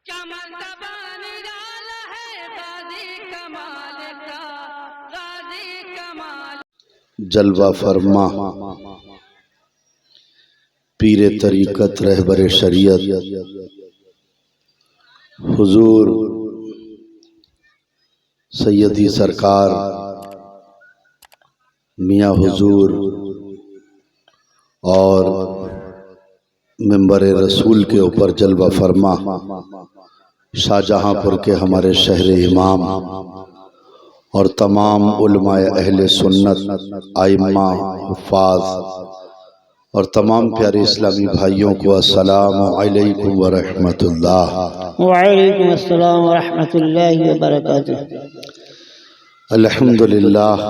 क्या मर्तबा निराला है गाजी कमाल का, गाजी कमाल। जलवा फरमा पीरे तरीकत रहबरे शरीयत हुजूर सैयदी सरकार मियाँ हुजूर और मिंबर रसूल के ऊपर जलवा फरमा शाहजहांपुर के हमारे शहर इमाम और तमाम उलमाए अहले सुन्नत आइम्मा हुफ़ाज़ और तमाम प्यारे इस्लामी भाइयों को अस्सलामु अलैकुम व रहमतुल्लाह। वअलैकुम अस्सलाम व रहमतुल्लाहि व बरकातुहू। अल्हम्दुलिल्लाह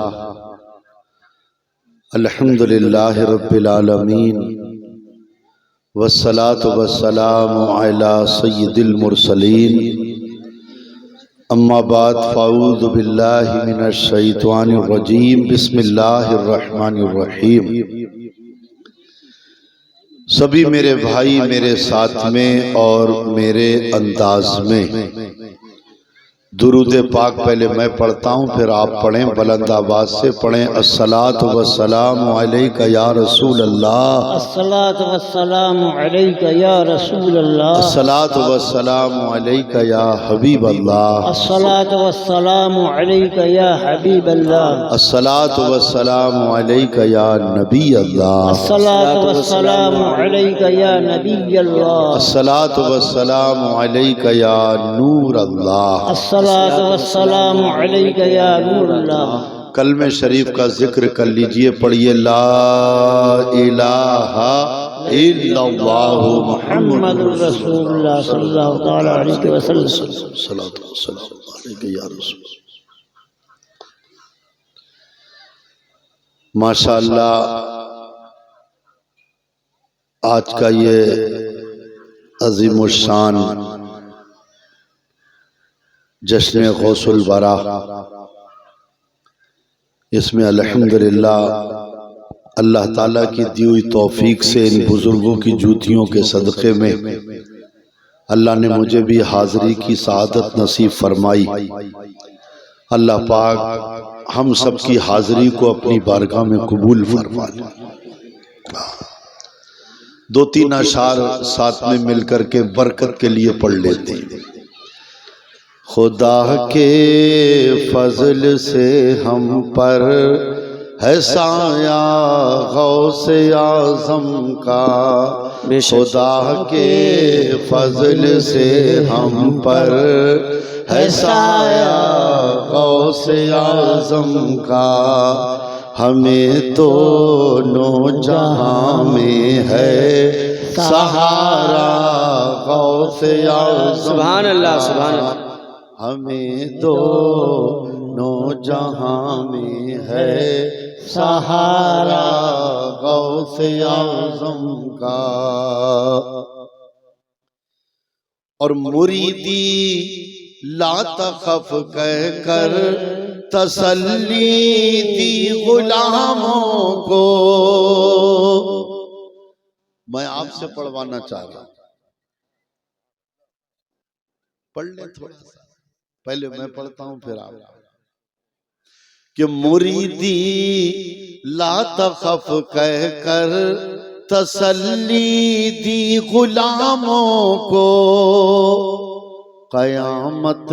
अल्हम्दुलिल्लाहि रब्बिल आलमीन वस्सलातु वस्सलामु अला सय्यिदिल मुरसलीन अम्मा बाद फ़अऊज़ु बिल्लाहि मिनश शैतानिर रजीम बिस्मिल्लाहिर रहमानिर रहीम। सभी मेरे भाई मेरे साथ में और मेरे अंदाज में दुरूद पाक पहले मैं पढ़ता हूँ, फिर आप पढ़ें, बुलंद आवाज से पढ़ें। अस्सलातु वस्सलामु अलैका या रसूल अल्लाह, अस्सलातु वस्सलामु अलैका या रसूल अल्लाह, अस्सलातु वस्सलामु अलैका या हबीब अल्लाह, अस्सलातु वस्सलामु अलैका या हबीब अल्लाह, अस्सलातु वस्सलामु अलैका या नबी अल्लाह, अस्सलातु वस्सलामु अलैका या नबी अल्लाह, अस्सलातु वस्सलामु अलैका या नूर अल्लाह, अस्सलातु वस्सलामु अलैका या नूर अल्लाह। कलमे शरीफ का जिक्र कर लीजिए, पढ़िए ला इलाहा इल्लल्लाहु मुहम्मदुर रसूलुल्लाह सल्लल्लाहु तआला अलैहि वसल्लम। सल्लल्लाहु अलैहि या रसूल। माशाअल्लाह, आज का ये अज़ीमुश्शान जश्न गौसुल वरा, इसमें अल्हम्दुलिल्लाह अल्लाह ताला की दी हुई तौफीक से इन बुजुर्गों की जूतियों के सदक़े में अल्लाह ने मुझे भी हाज़री की सआदत नसीब फरमाई। अल्लाह पाक हम सब की हाज़री को अपनी बारगाह में कबूल फरमा ले। दो तीन अशार साथ में मिलकर के बरकत के लिए पढ़ लेते हैं। खुदा के फजल से हम पर है साया गौसे आज़म का, खुदा के फजल से हम पर है साया गौसे आज़म का, हमें दोनों जहां में है सहारा गौसे आज़म। सुभान अल्लाह, सुभान अल्लाह। हमें दोनों जहां में है सहारा गौसे आज़म का, और मुरीदी ला तखफ कह कर तसल्ली दी गुलामों को। मैं आपसे पढ़वाना चाह रहा हूं, पढ़ ले थोड़ा सा, पहले मैं पढ़ता हूं फिर आप। कि मुरीदी ला तखफ कह कर तसल्ली दी गुलामों को, कयामत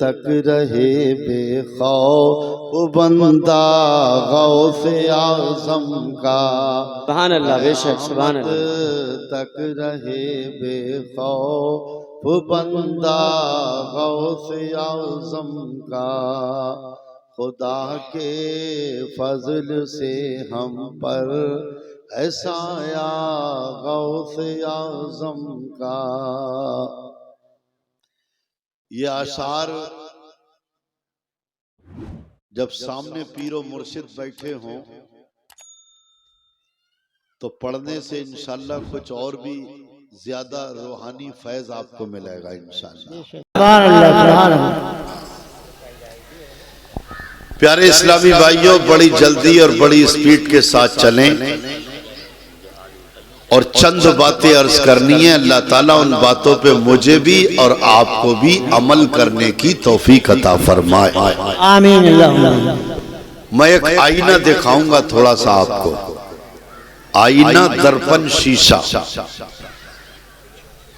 तक रहे बेखौफ बंदा गौसे आज़म का। सुभान अल्लाह, बेशक सुभान अल्लाह। तक रहे बेखौफ बंदा गौसे आज़म का, खुदा के फजल से हम पर है साया गौसे आज़म का। ये आशार जब सामने पीरो मुर्शिद बैठे हों तो पढ़ने से इंशाअल्लाह कुछ और भी ज्यादा रूहानी फैज आपको मिलेगा इंशाअल्लाह। प्यारे इस्लामी भाइयों, बड़ी जल्दी और बड़ी स्पीड के साथ चलें और चंद बातें अर्ज करनी है। अल्लाह ताला उन बातों पे मुझे भी और आपको भी अमल करने की तौफीक अता फरमाए। आमीन अल्लाहुम्मा। मैं एक आईना दिखाऊंगा थोड़ा सा आपको, आईना, दर्पण, शीशा।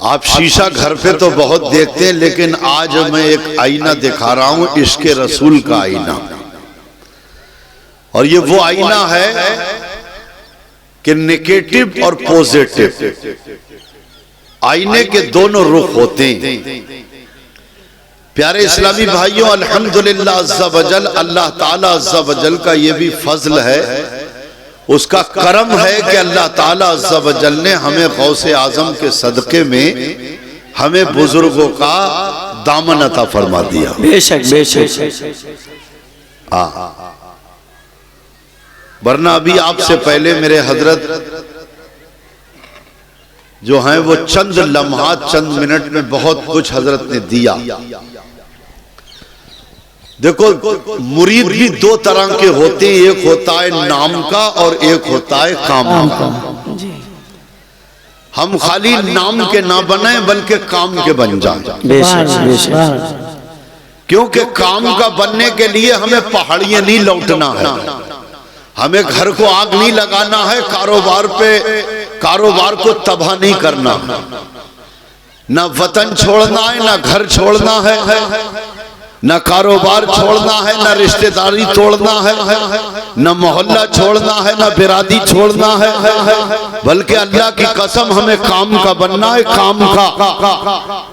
आप शीशा घर पे तो बहुत देखते हैं, लेकिन आज मैं एक आईना दिखा रहा हूं, इश्क़े रसूल का आईना। और ये वो आईना है कि नेगेटिव और पॉजिटिव आईने के दोनों रुख होते हैं। प्यारे इस्लामी भाइयों, अल्हम्दुलिल्लाह अज़्ज़ा वजल, अल्लाह ताला अज़्ज़ा वजल का ये भी फजल है, उसका करम है कि अल्लाह ताला अज़्ज़ा वजल ने हमें गौसे आजम के सदक़े में हमें बुजुर्गों का दामन अता फरमा दिया। बेशक बेशक। वरना अभी आपसे पहले मेरे हजरत जो हैं वो चंद लम्हात, चंद मिनट में बहुत कुछ हजरत ने दिया। देखो, मुरीद भी दो तरह के होते हैं, एक होता है नाम का और एक होता है काम का। हम खाली नाम के ना बने बल्कि काम के बन जाए। क्योंकि काम का बनने के लिए हमें पहाड़ियां नहीं लौटना है, हमें घर को आग नहीं लगाना है, कारोबार को तबाह नहीं करना, ना वतन छोड़ना है, ना घर छोड़ना है, ना कारोबार छोड़ना है, ना रिश्तेदारी तोड़ना है, ना मोहल्ला छोड़ना है, ना बिरादी छोड़ना है, बल्कि अल्लाह की कसम हमें काम का बनना है, काम का।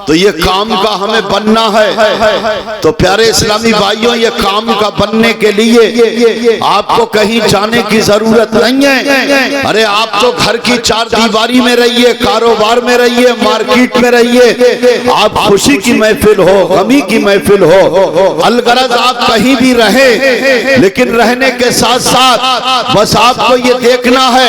तो ये काम का हमें बनना है। तो प्यारे इस्लामी भाइयों, ये काम का बनने के लिए आपको कहीं जाने की जरूरत नहीं है। अरे आप तो घर की चार दीवारी में रहिए, कारोबार में रहिए, मार्केट में रहिए, आप खुशी की महफिल हो, गमी की महफिल हो, अलगरज आप कहीं भी रहे, लेकिन रहने के साथ साथ बस आपको ये देखना है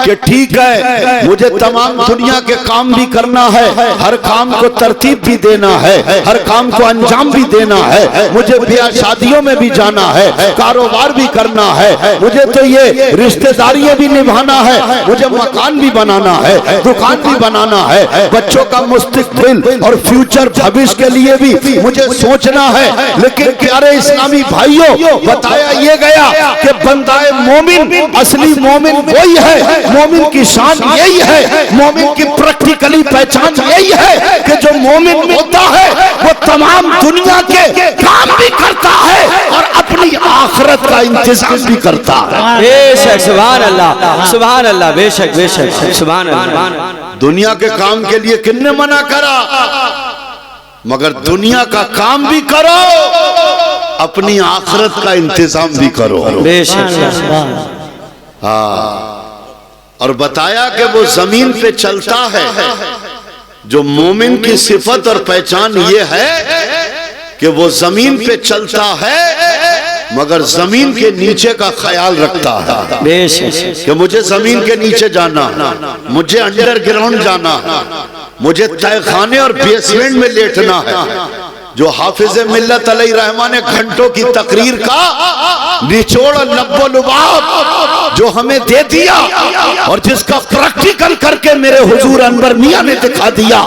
कि ठीक है, मुझे तमाम दुनिया के काम भी करना है, हर काम को तरतीब भी देना है, हर काम को अंजाम भी देना है, मुझे ब्याह शादियों में भी जाना है, कारोबार भी करना है, मुझे तो ये रिश्तेदारियां भी निभाना है, मुझे मकान भी बनाना है, दुकान भी बनाना है, बच्चों का मुस्तकबिल और फ्यूचर भविष्य के लिए भी मुझे सोचना है। लेकिन प्यारे इस्लामी भाइयों, बताया ये गया कि बंदाए मोमिन, असली मोमिन वही है, मोमिन की शान यही है, मोमिन की प्रैक्टिकली पहचान यही है कि जो मोमिन होता है वो तमाम दुनिया के काम भी करता है और अपनी आखिरत का इंतजाम भी करता है। बेशक, सुभान अल्लाह, सुभान अल्लाह, बेशक बेशक, सुभान अल्लाह। दुनिया के काम के लिए किसने मना करा? मगर दुनिया का काम भी करो, अपनी आखिरत का इंतजाम भी करो। और बताया कि वो जमीन पे चलता है, जो मोमिन की सिफत और पहचान ये है कि वो जमीन पे चलता है मगर जमीन के नीचे का ख्याल रखता है कि मुझे जमीन के नीचे जाना, मुझे अंडरग्राउंड जाना, मुझे तहखाने और बेसमेंट में लेटना है। जो हाफिज मिल्लत अलैहि रहमान ने घंटों की तकरीर का निचोड़ और लब्बो लुबाब जो हमें दे दिया और जिसका प्रैक्टिकल करके मेरे हुजूर अनवर मियां ने दिखा दिया।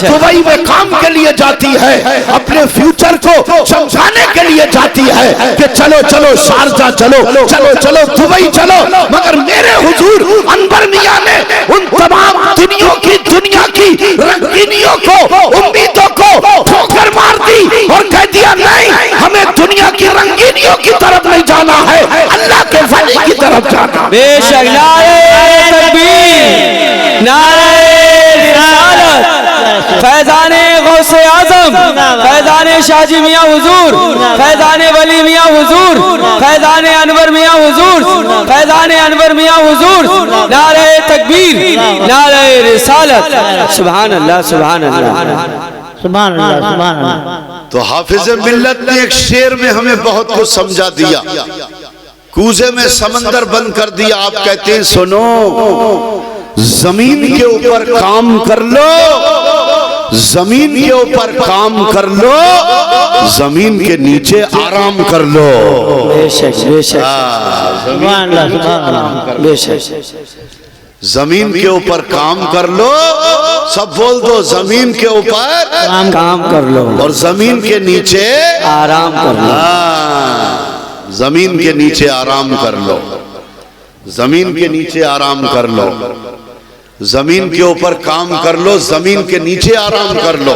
दुबई में काम के लिए जाती है, अपने फ्यूचर को समझाने के लिए जाती है कि चलो चलो शारजा चलो, चलो चलो दुबई चलो, मगर मेरे हुजूर अनवर मियां ने उन तमाम दुनिया की रंगीनियों को, उम्मीदों को ठोकर मार दी और कह दिया नहीं, हमें दुनिया की रंगीनियों की तरफ नहीं जाना है, अल्लाह के वली की तरफ जाना। बेशक, नारे तकबीर, नारे रिसालत, फैजाने गौसे आजम, फैजाने शाजी मियां हुजूर, फैजाने वली मियां हुजूर, फैजाने अनवर मियां हुजूर, फैजाने अनवर मियां हुजूर, नारे तकबीर, नारे रिसालत, सुभान अल्लाह, सुभान अल्लाह, सुभान अल्लाह, सुभान अल्लाह। तो हाफिज मिल्लत ने एक शेर में हमें बहुत कुछ समझा दिया, कूजे में समंदर बंद कर दिया। आप कहते हैं सुनो, जमीन के ऊपर काम कर लो, जमीन के ऊपर काम कर लो, जमीन के नीचे आराम कर लो। बेशक बेशक, सुभान अल्लाह, सुभान अल्लाह, बेशक। जमीन के ऊपर काम कर लो, सब बोल दो जमीन के ऊपर काम कर लो और जमीन के नीचे आराम कर लो। जमीन के नीचे आराम कर लो, जमीन के नीचे आराम कर लो, जमीन के ऊपर काम कर लो, जमीन के नीचे आराम कर लो।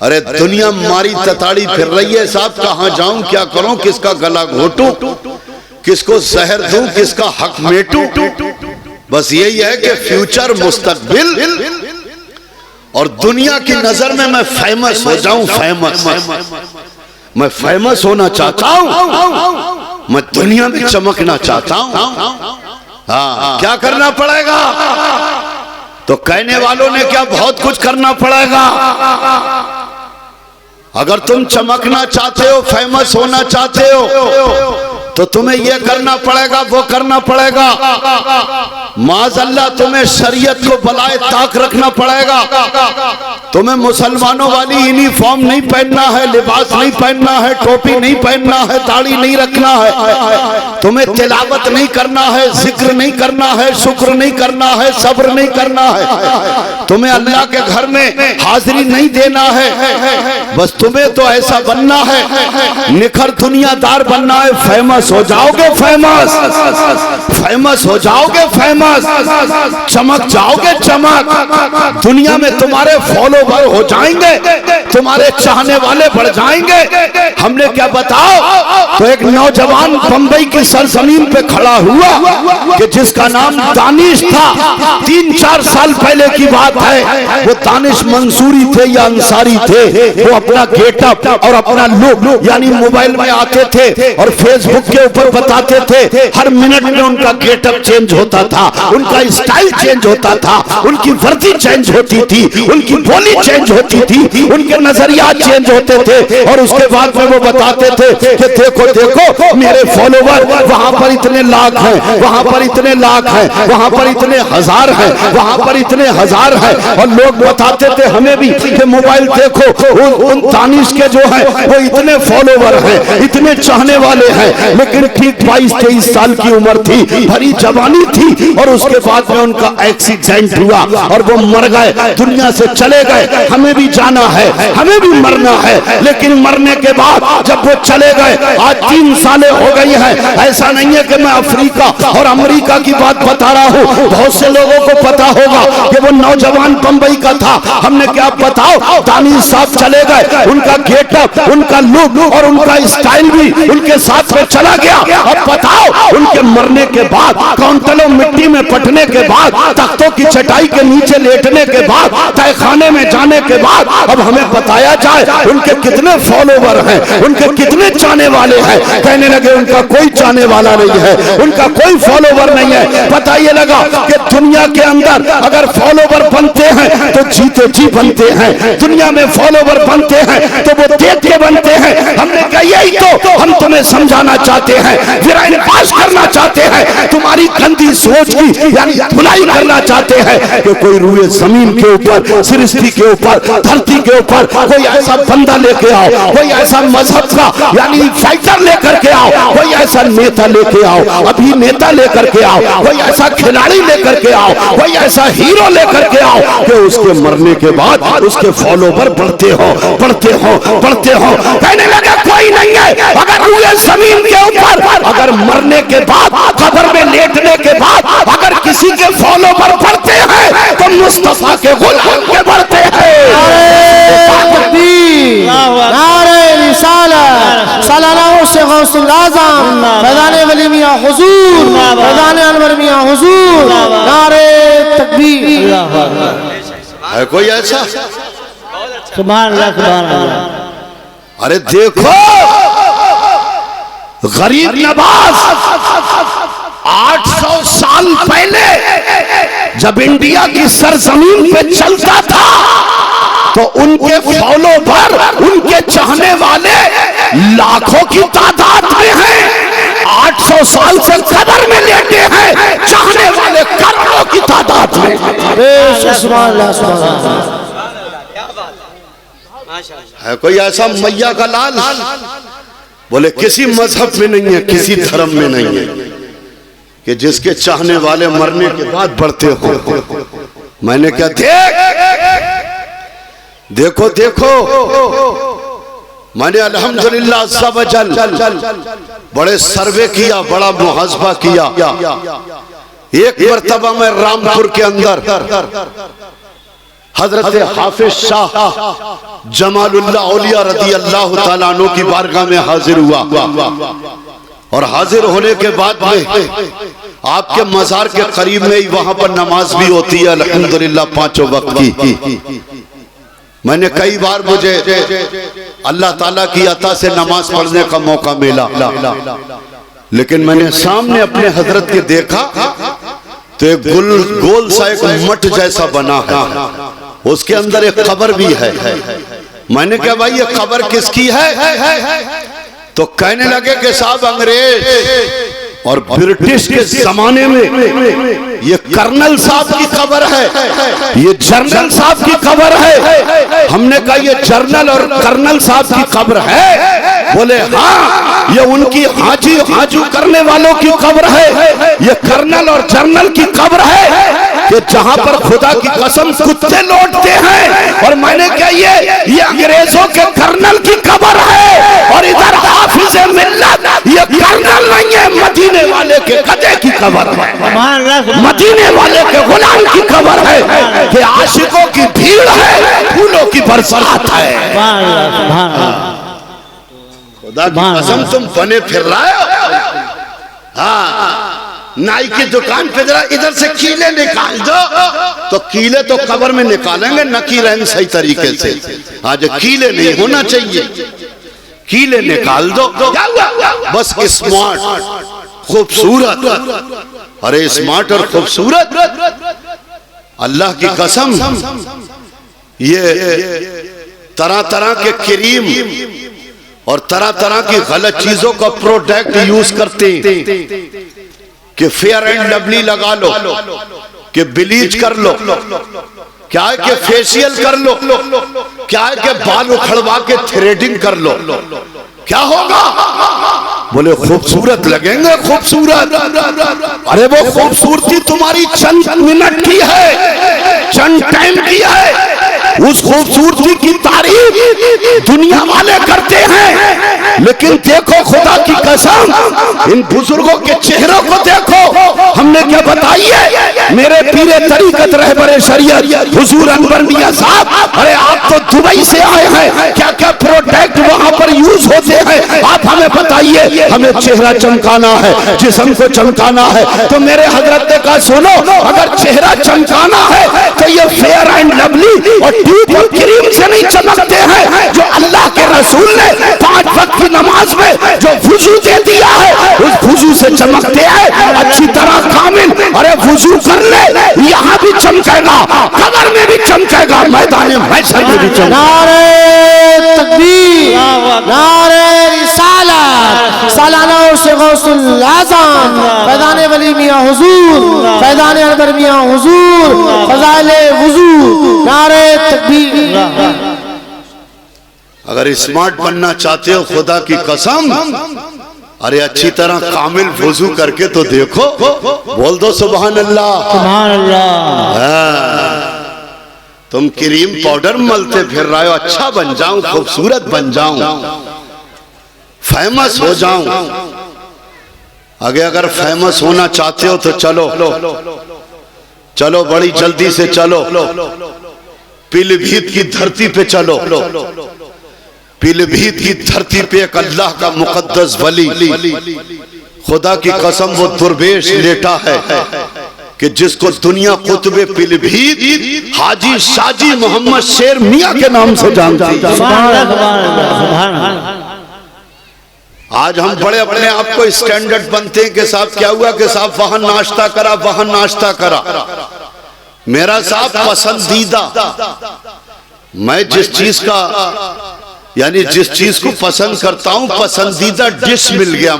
अरे दुनिया मारी तताड़ी फिर रही है साहब, कहां जाऊं, क्या करूं, किसका गला घोटूं, किसको जहर दूं, किसका हक मेटूं। बस यही है कि फ्यूचर, मुस्तकबिल और दुनिया की नजर में मैं फेमस हो जाऊं। फेमस, मैं फेमस होना चाहता हूं, मैं दुनिया में चमकना चाहता हूं। हाँ, क्या करना पड़ेगा? तो कहने वालों ने क्या, बहुत कुछ करना पड़ेगा। अगर तुम चमकना चाहते हो, फेमस होना चाहते हो, तो तुम्हें यह करना पड़ेगा, वो करना पड़ेगा। माज़अल्लाह तुम्हें शरीयत को बलाए ताक रखना पड़ेगा। तुम्हें मुसलमानों वाली यूनिफॉर्म नहीं पहनना है, लिबास नहीं पहनना है, टोपी नहीं पहनना है, दाढ़ी नहीं रखना है। तुम्हें तिलावत नहीं करना है, जिक्र नहीं करना है, शुक्र नहीं करना है, सब्र नहीं करना है। तुम्हें अल्लाह के घर में हाजिरी नहीं देना है। बस तुम्हें तो ऐसा बनना है, निखर दुनियादार बनना है। फेमस हो जाओगे, फेमस हो जाओगे, फेमस चमक जाओगे, चमक। दुनिया में तुम्हारे फॉलोवर हो जाएंगे, तुम्हारे चाहने वाले बढ़ जाएंगे। हमने क्या बताओ, तो एक नौजवान बंबई की सरजमीन पे खड़ा हुआ कि जिसका नाम दानिश था। 3-4 साल पहले की बात है। वो दानिश मंसूरी थे या अंसारी थे। वो अपना गेटअप और अपना लुक यानी मोबाइल में आते थे और फेसबुक के ऊपर बताते थे। हर मिनट में उनका गेटअप चेंज होता था, उनका स्टाइल चेंज होता था, उनकी वर्दी चेंज होती थी, उनकी बोली चेंज होती थी, उनके नजरिया चेंज होते थे। और उसके बाद में वो बताते थे कि देखो देखो मेरे फॉलोवर वहां पर इतने लाख हैं, वहां पर इतने लाख हैं, वहां पर इतने हजार हैं, वहां पर इतने हजार हैं। और लोग बताते थे हमें भी कि मोबाइल देखो, उन दानिश के जो है वो इतने फॉलोवर हैं, इतने चाहने वाले हैं। लेकिन ठीक 22-23 साल की उम्र थी, भरी जवानी थी। और उसके बाद में उनका एक्सीडेंट हुआ और वो मर गए, दुनिया से चले गए। हमें भी जाना है, हमें भी मरना है। लेकिन मरने के बाद जब वो चले गए, आज 3 सालें हो गई हैं। ऐसा नहीं है कि मैं अफ्रीका और अमेरिका की बात बता रहा हूँ। बहुत से लोगों को पता होगा कि वो नौजवान बंबई का था। हमने क्या बताओ, दानिश साहब चले गए, उनका गेटअप, उनका लुक और उनका स्टाइल भी उनके साथ में चला गया। अब बताओ, उनके मरने के बाद, काउंटरों मिट्टी में पटने के बाद, तख्तों की चटाई के नीचे लेटने के बाद, तहखाने में जाने के बाद अब हमें बताया जाए उनके कितने फॉलोवर हैं, उनके कितने चाहने वाले हैं। कहने लगे उनका कोई चाहने वाला नहीं है, उनका कोई फॉलोवर नहीं है। पता ये लगा कि दुनिया के अंदर अगर फॉलोवर बनते हैं तो जीते जी बनते हैं, दुनिया में फॉलोवर बनते हैं तो वो देख के बनते हैं। हमने कहा यही तो हम तुम्हें समझाना चाहते हैं, विराइन पास करना चाहते हैं, तुम्हारी गंदी सोच की यानी धुलाई करना चाहते हैं कि कोई रूए जमीन के ऊपर, सृष्टि के ऊपर, धरती के ऊपर कोई ऐसा बंदा लेके आओ, कोई ऐसा मजहब का यानी फाइटर लेकर के आओ, कोई ऐसा नेता लेके आओ, अभिनेता लेकर के आओ, कोई ऐसा खिलाड़ी लेकर के आओ, कोई ऐसा हीरो लेकर के आओ कि उसके मरने के बाद उसके फॉलोवर बढ़ते हो, बढ़ते हो, बढ़ते हो। कहने लगा कोई नहीं है। अगर रूए जमीन के ऊपर, अगर मरने के बाद, कब्र में लेटने के बाद अगर किसी के फॉलोवर बढ़ते हैं तो मुस्तफा के गुलाम के बढ़ते हैं। नारे रिसालत सल्लल्लाहु से गौसुल आज़म फैज़ान वली मियां हुजूर, फैज़ान अनवर मियां हुजूर, नारे तकबीर। है कोई ऐसा? सुभान अल्लाह, सुभान अल्लाह। अरे देखो, गरीब नवाज 800 साल पहले जब इंडिया की सरजमीन पे चलता था तो उनके फॉलोवर, उनके चाहने वाले लाखों की तादाद में हैं। 800 साल से कब्र में लेटे हैं, चाहने वाले करोड़ों की तादाद में। सुभान अल्लाह, सुभान अल्लाह। है कोई ऐसा मैया का लाल? बोले किसी मजहब में नहीं है, किसी धर्म में नहीं है, कि जिसके चाहने वाले मरने के बाद बढ़ते हो। मैंने क्या देखो देखो मैंने अल्हम्दुलिल्लाह सब जल बड़े सर्वे किया, बड़ा मुहासबा किया। एक मर्तबा में रामपुर के अंदर हजरत हाफिज शाह जमालुल्लाह औलिया रदी अल्लाह ताला अन्हु की बारगाह में हाजिर हुआ और हाजिर होने के बाद में आपके मजार के करीब में ही वहां पर नमाज भी होती है अल्हम्दुलिल्लाह 5 वक्त की। मैंने कई बार मुझे अल्लाह ताला की अता से नमाज पढ़ने का मौका मिला, लेकिन मैंने सामने अपने हजरत के देखा तो एक गोल सा एक मठ जैसा बना है, उसके अंदर एक कब्र भी है। मैंने कहा भाई ये कब्र किसकी है? तो कहने लगे कि साहब अंग्रेज और ब्रिटिश के जमाने में ये कर्नल साहब की कब्र है, ये जनरल साहब की कब्र है। हमने कहा ये जनरल और कर्नल साहब की कब्र है? बोले हाँ, ये उनकी हाजू करने वालों की कब्र है। ये कर्नल और जनरल की कब्र है कि जहां पर खुदा की कसम कुत्ते लौटते हैं। और मैंने कहा ये अंग्रेजों के कर्नल की कब्र है और इधर हाफिज़े मिल्लत ये कर्नल नहीं है, मदीने वाले के गधे की कब्र है, मदीने वाले के गुलाम की कब्र है कि आशिकों की भीड़ है, फूलों की बरसात है। खुदा की कसम तुम बने फिर रहे हो। हाँ, नाई की दुकान पे जरा इधर से कीले निकाल दो, तो कीले तो कब्र में निकालेंगे, नकी रहेंगे सही तरीके से। आज कीले नहीं होना चाहिए, कीले निकाल दो बस। स्मार्ट खूबसूरत, अरे स्मार्ट और खूबसूरत, अल्लाह की कसम ये तरह तरह के क्रीम और तरह तरह की गलत चीजों का प्रोडक्ट यूज करते हैं कि फेयर एंड लवली लगा लो, कि ब्लीच कर लो, क्या है कि फेशियल कर लो, क्या है कि बाल उखड़वा के थ्रेडिंग कर लो। क्या होगा? बोले खूबसूरत लगेंगे, खूबसूरत। अरे वो खूबसूरती तुम्हारी चंद मिनट की है, चंद टाइम की है। उस खूबसूरती की तारीफ दुनिया वाले करते हैं, लेकिन देखो खुदा की कसम इन बुजुर्गों के चेहरों को देखो। हमने क्या बताइए? मेरे पीरे तरीकत रहबरे शरीयत हुजूर अनवर मियां साहब, अरे आप तो दुबई से आए हैं, क्या क्या प्रोडक्ट वहां पर यूज होते हैं आप हमें बताइए। हमें चेहरा चमकाना है, जिस्म को चमकाना है, तो मेरे हजरत ने कहा सुनो, अगर चेहरा चमकाना है तो ये फेयर एंड लवली और धूप और क्रीम से नहीं चमकते हैं। जो अल्लाह के रसूल ने 5 वक्त की नमाज में जो वुजू दे दिया है, उस वुजू से चमकते हैं अच्छी तरह कामिल। अरे वुजू कर ले, यहाँ भी चमकेगा, कब्र में भी चमकेगा, मैदान महशर में भी चमकेगा। नारे तकबीर, नारे रिसालत, सालाना उर्स गौसुल आज़म फैज़ान वली मियां हुजूर, फैज़ान अनवर मियां हुजूर, फज़ाइले वुजू, नारे तकबीर। अगर स्मार्ट बनना चाहते हो खुदा की कसम, अरे अच्छी तरह कामिल वुजू करके तो देखो, बोल दो सुभान अल्लाह, सुभान अल्लाह। तुम क्रीम पाउडर मलते फिर रहे हो, अच्छा बन जाऊं, खूबसूरत बन जाऊं, फेमस हो जाऊं। अगर फेमस होना चाहते हो तो चलो चलो, बड़ी जल्दी से चलो, पीलीभीत की धरती पे चलो। पीलीभीत की धरती पे एक अल्लाह का मुकद्दस वली, खुदा की कसम वो दुर्वेश लेटा है कि जिसको दुनिया कुतुबे पीलीभीत हाजी शाजी मोहम्मद शेर मियां के नाम से जानती है। आज हम बड़े अपने आप को स्टैंडर्ड बनते हैं कि साहब क्या हुआ कि साहब वहां नाश्ता करा, वहां नाश्ता करा। मेरा साहब पसंदीदा, मैं जिस चीज का यानी जिस चीज को पसंद करता हूं, पसंदीदा डिश मिल गया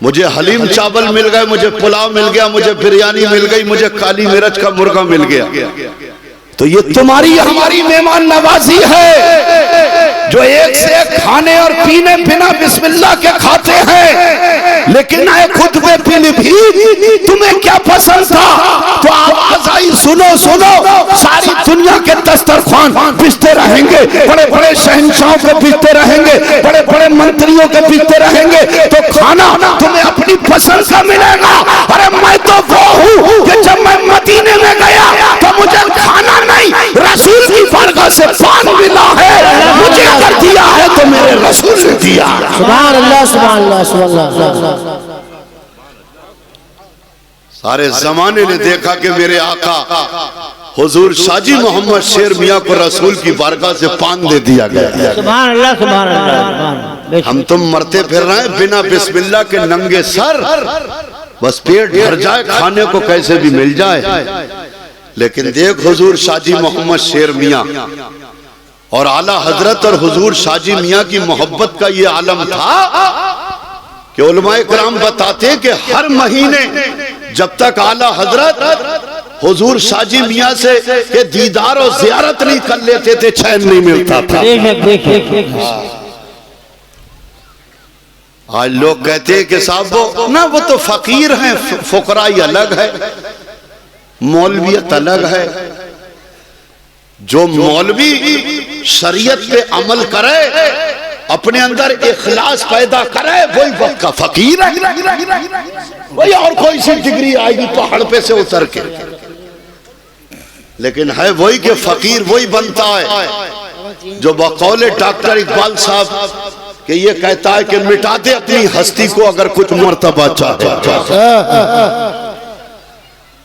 मुझे हलीम चावल मिल गए, मुझे पुलाव मिल गया, मुझे बिरयानी मिल गई, मुझे काली मिर्च का मुर्गा मिल गया। तो ये तुम्हारी हमारी मेहमान नवाजी है जो एक से एक खाने और पीने बिना बिस्मिल्लाह के खाते हैं, लेकिन आए खुतबे भी तुम्हें क्या पसंद था? तो आवाज आई सुनो सुनो, सारी दुनिया के दस्तरखान पिसते रहेंगे, बड़े बड़े शहंशाहों के पिसते रहेंगे, बड़े बड़े मंत्रियों के पिसते रहेंगे, तो खाना तुम्हें अपनी पसंद का मिलेगा। अरे मैं तो वो हूँ कि जब मैं मदीने में गया तो मुझे खाना नहीं, रसूल की बरकत से पान मिला है। मुझे अगर दिया है तो मेरे रसूल ने दिया। सुभान अल्लाह, सुभान अल्लाह, सुभान अल्लाह। सारे जमाने ने देखा कि मेरे आका हुजूर शाजी मोहम्मद शेर मियां को रसूल की बारगाह से पान दे दिया गया। सुभान अल्लाह, सुभान अल्लाह। हम तुम मरते फिर रहे हैं बिना बिस्मिल्लाह के नंगे सर, बस पेट भर जाए, खाने को कैसे भी मिल जाए। लेकिन देख हुजूर शाजी मोहम्मद शेर मियां और आला हजरत और हुजूर शाजी मियां की मोहब्बत का ये आलम था कि उलमाए किराम बताते हैं कि हर महीने जब तक आला हजरत हुजूर शाजी मियां से के दीदार और जियारत नहीं कर लेते थे, चैन नहीं मिलता था। आज लोग कहते हैं कि साहब वो तो फकीर हैं, फुकराई अलग है, मौलवियत अलग है। जो मौलवी शरीयत पे अमल करे, अपने अंदर इखलास पैदा करे, वही वक्त का फकीर है। वही और कोई सी डिग्री आएगी पहाड़ पे से उतर के, लेकिन है वही के फकीर वही बनता है जो बकौले डॉक्टर इकबाल साहब कि ये कहता है कि मिटा दे अपनी हस्ती को अगर कुछ मर्तबा चाहे,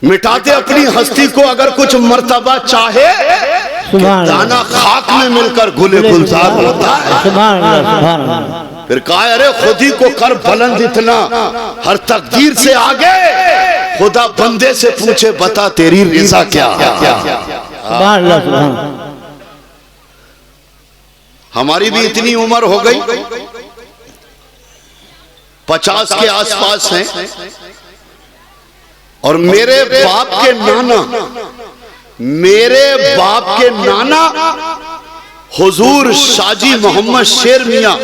मिटा दे अपनी हस्ती को अगर कुछ मर्तबा चाहे, दाना खाक में मिलकर गुले गुलजार होता है। फिर कहा अरे खुद ही को कर बुलंद इतना, हर तकदीर से आगे खुदा बंदे से पूछे बता तेरी रिज़ा क्या। हमारी भी इतनी उम्र हो गई, 50 के आसपास हैं, और मेरे बाप के नाना हुजूर शाजी मोहम्मद शेर मियां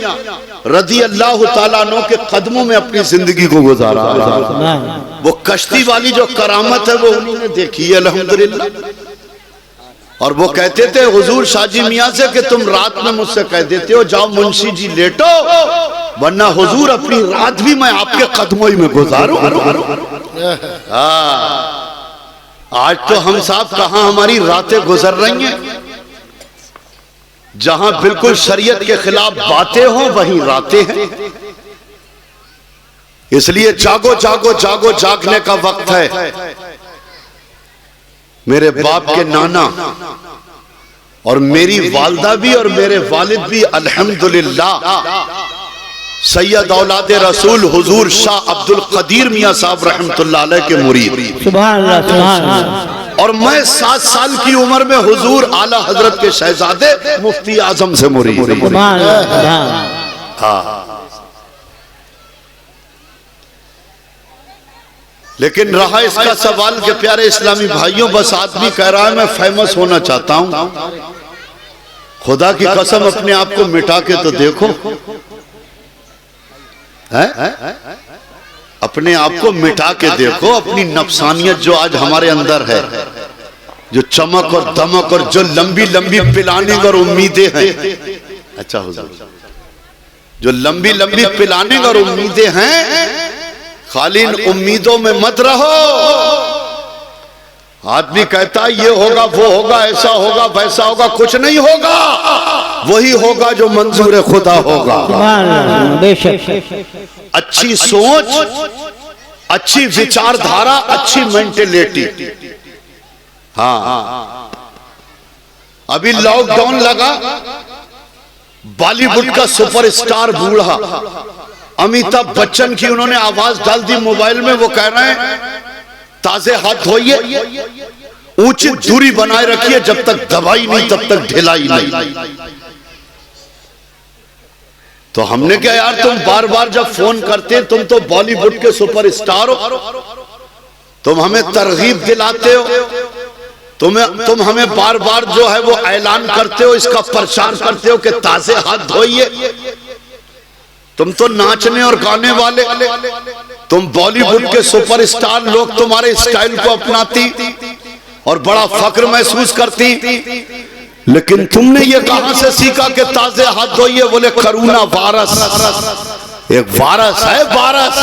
रदी अल्लाह ताला अन्हु के कदमों में अपनी जिंदगी को गुजारा। वो कश्ती वाली जो करामत है वो उन्होंने देखी है अल्हम्दुलिल्लाह। और वो कहते थे हुजूर शाजी मियां से कि तुम रात में मुझसे कह देते हो जाओ मुंशी जी लेटो, वरना हुजूर अपनी रात भी मैं आपके कदमों ही में गुजारूं। आज तो हम साहब कहां हमारी रातें गुजर रही हैं, जहां बिल्कुल शरीयत के खिलाफ बातें हों वहीं रातें हैं। इसलिए जागो जागो जागो, जागने का वक्त है। मेरे बाप के नाना और मेरी वालदा भी और मेरे वालिद भी अल्हम्दुलिल्लाह सैयद औलादे रसूल हुजूर शाह अब्दुल कदीर मियां साहब रहमतुल्लाह अलैह के मुरीद। सुभान अल्लाह, सुभान अल्लाह। और मैं 7 साल की उम्र में हुजूर आला हजरत के शहजादे मुफ्ती आजम से मुरीद। सुभान अल्लाह। लेकिन रहा इसका सवाल कि प्यारे इस्लामी भाइयों, बस आदमी कह रहा है मैं फेमस होना चाहता हूं। खुदा की कसम अपने आप को मिटा के तो देखो, है? अपने आप को मिटा के देखो, अपनी नफसानियत जो आज हमारे अंदर है, जो चमक और दमक और जो लंबी लंबी प्लानिंग और उम्मीदें हैं। अच्छा हुजूर, जो लंबी लंबी प्लानिंग और उम्मीदें हैं, खाली इन उम्मीदों में मत रहो। आदमी कहता है ये होगा वो होगा, ऐसा होगा वैसा होगा, कुछ नहीं होगा। वही होगा जो मंजूर खुदा होगा। अच्छी सोच, अच्छी विचारधारा, अच्छी मेंटेलिटी। हाँ, अभी लॉकडाउन लगा, बॉलीवुड का सुपरस्टार बूढ़ा अमिताभ बच्चन की उन्होंने आवाज डाल दी मोबाइल में। वो कह रहे हैं ताजे हाथ धोइए, उचित दूरी बनाए रखिए, जब तक दवाई नहीं तब तक ढिलाई नहीं। तो हमने कहा यार तुम बार बार जब फोन करते, तुम तो बॉलीवुड के सुपरस्टार हो, तुम हमें तरगीब दिलाते हो, तुम हमें बार बार जो है वो ऐलान करते हो, इसका प्रचार करते हो कि ताजे हाथ धोइए। तुम तो नाचने और गाने वाले, तुम बॉलीवुड के सुपरस्टार, लोग तुम्हारे स्टाइल को अपनाती और बड़ा फख्र महसूस करती। लेकिन तुमने ये कहां से सीखा कि ताजे हाथ धोइए? बोले कोरोना वायरस, एक वायरस है, वायरस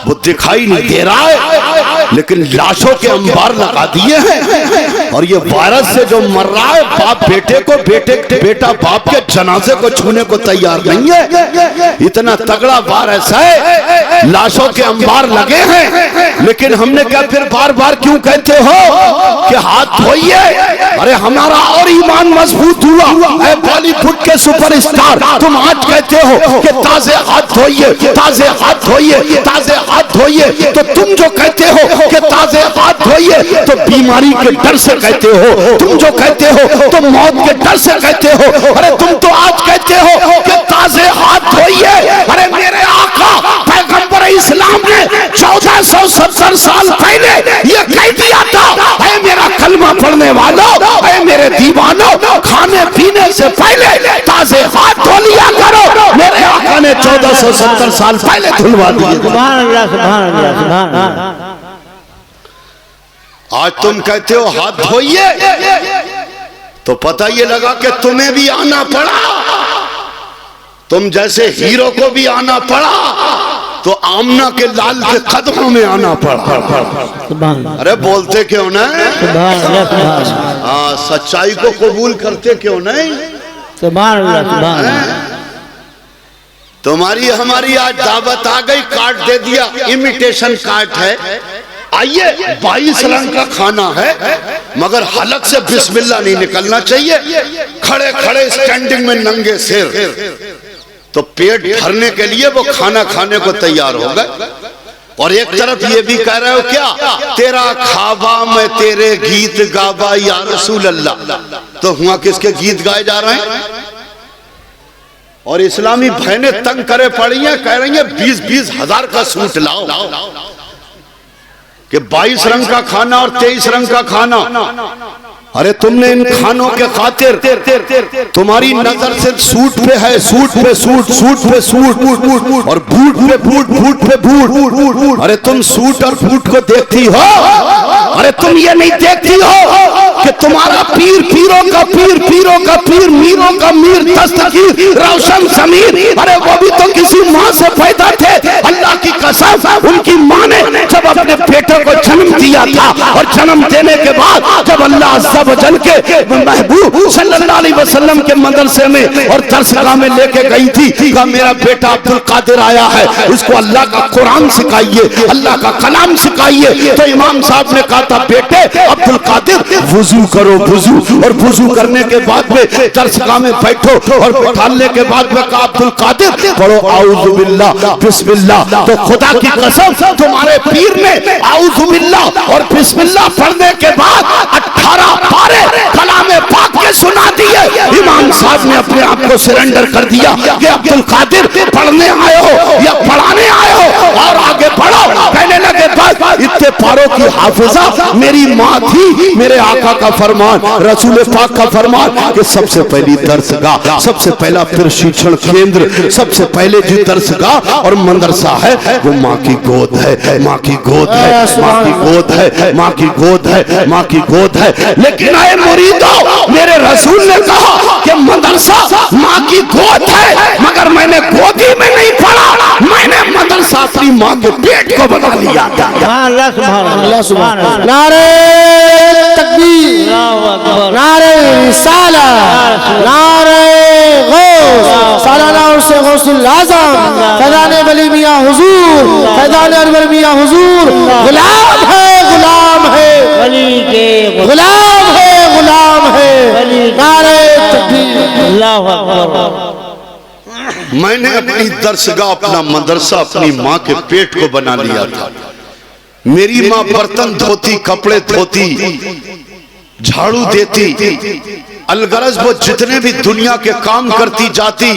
वो दिखाई नहीं दे रहा है लेकिन लाशों के अंबार लगा दिए हैं। और ये वायरस से जो मर रहा है, बाप बेटे को, बेटा बाप के जनाजे को छूने को तैयार नहीं है। इतना तगड़ा वायरस है, लाशों के अंबार लगे हैं। लेकिन हमने क्या फिर बार बार क्यों कहते हो कि हाथ धोइए? अरे हमारा और ईमान मजबूत हुआ है। बॉलीवुड के सुपरस्टार तुम आज कहते हो कि ताजे हाथ धोइए, ताजे हाथ धोइए, ताजे हाथ धोइए। तो तुम जो कहते हो कि ताजे हाथ धोइए तो बीमारी के डर से कहते हो, तुम जो कहते हो तो मौत के डर से कहते हो। अरे तुम तो आज कहते हो कि ताजे हाथ धोइए। अरे मेरे आका पैगंबर इस्लाम ने 1470 साल पहले ये कह दिया था, ऐ मेरा कलमा पढ़ने वालों, ऐ मेरे दीवानों, खाने पीने से पहले ताजे हाथ धो लिया करो। मेरे आका ने 1470 साल पहले धुलवा दिया। सुभान अल्लाह, सुभान अल्लाह, सुभान अल्लाह। आज तुम कहते हो हाथ धोइए तो पता ये लगा कि तुम्हें भी आना पड़ा। तुम जैसे हीरो को भी आना पड़ा तो आमना के लाल के कदमों में आना पड़ा। अरे बोलते क्यों ना? हाँ, सच्चाई को कबूल करते क्यों नहीं? तुम्हारी हमारी आज दावत आ गई, कार्ड दे दिया, इमिटेशन कार्ड है। आइए 22 रंग का खाना है मगर हलक से बिस्मिल्लाह नहीं निकलना चाहिए। खड़े खड़े स्टैंडिंग में नंगे सिर, तो पेट भरने के लिए वो खाना खाने को तैयार हो गए। और एक तरफ ये भी कह रहे हो क्या, तेरा खाबा मैं तेरे गीत गाबा या रसूल अल्लाह। तो हुआ किसके गीत गाए जा रहे हैं? और इस्लामी बहनें तंग करे पड़ी हैं, कह रही हैं 20-20 हजार का सूट लाओ कि 22 रंग का खाना और 23 रंग का खाना। अरे तुमने इन खानों के खातिर, तुम्हारी नजर सिर्फ सूट पे है, सूट पे सूट, सूट पे सूट और बूट पे बूट, बूट पे बूट। अरे तुम सूट और बूट को देखती हो, अरे तुम ये नहीं देखती हो कि तुम्हारा पीर पीरों का पीर, पीरों का पीर, मीरों का मीर, दस्तगीर रोशन समीर, अरे वो भी तो किसी माँ से पैदा थे। अल्लाह की कसम, उनकी माँ ने जब अपने बेटे को जन्म दिया था और जन्म देने के बाद जब अल्लाह वजल के महबूब सल्लल्लाहु अलैहि वसल्लम के मदरसे में और दरसगाह में लेके गई थी, कहा मेरा बेटा अब्दुल कादिर आया है, उसको अल्लाह का कुरान सिखाइए, अल्लाह का कलाम सिखाइए। तो इमाम साहब ने कहा था, बेटे अब्दुल कादिर वुजू करो, वुजू, और वुजू करने के बाद में दरसगाह में बैठो और बैठाने के बाद में कहा अब्दुल कादिर पढ़ो आऊज़ु बिल्लाह बिस्मिल्लाह। तो खुदा की कसम तुम्हारे पीर ने आऊज़ु बिल्लाह और बिस्मिल्लाह पढ़ने के बाद 18 पारे कलामे पाक के सुना दिए। इमाम साहब ने अपने आप को सरेंडर कर दिया कि अब्दुल कादिर पढ़ने आए हो या पढ़ाने आए हो और आगे बढ़ो। कहने लगे बस इतने पारों की हाफिजा मेरी माँ थी। मेरे आका का फरमान, रसूल पाक का फरमान कि सबसे पहली दरसगाह, सबसे पहला प्रशिक्षण केंद्र, सबसे पहले जो दरसगाह और मदरसा है वो माँ की गोद है, माँ की गोद है, माँ की गोद है, माँ की गोद है, माँ की गोद है। लेकिन आए मुरीदो, मेरे रसूल ने कहा कि मदरसा माँ की गोद है मगर मैंने गोदी में नहीं पढ़ा, मैंने मदरसा अपनी माँ के पेट को बना लिया था। नारे तकबीर, नारे रिसालत, नारे गौस, सालाना उर्स गौसुल आज़म फैज़ान वली मियां हुजूर, फैज़ान अनवर मियां हुजूर। गुलाम है, गुलाम है वली के, गुलाम है, गुलाम है। नारे तकबीर, अल्लाहु अकबर। मैंने अपनी दरसगाह, अपना मदरसा अपनी माँ के पेट को बना लिया था। मेरी माँ बर्तन धोती, कपड़े धोती, झाड़ू देती, अलगरज वो जितने भी दुनिया के काम करती जाती,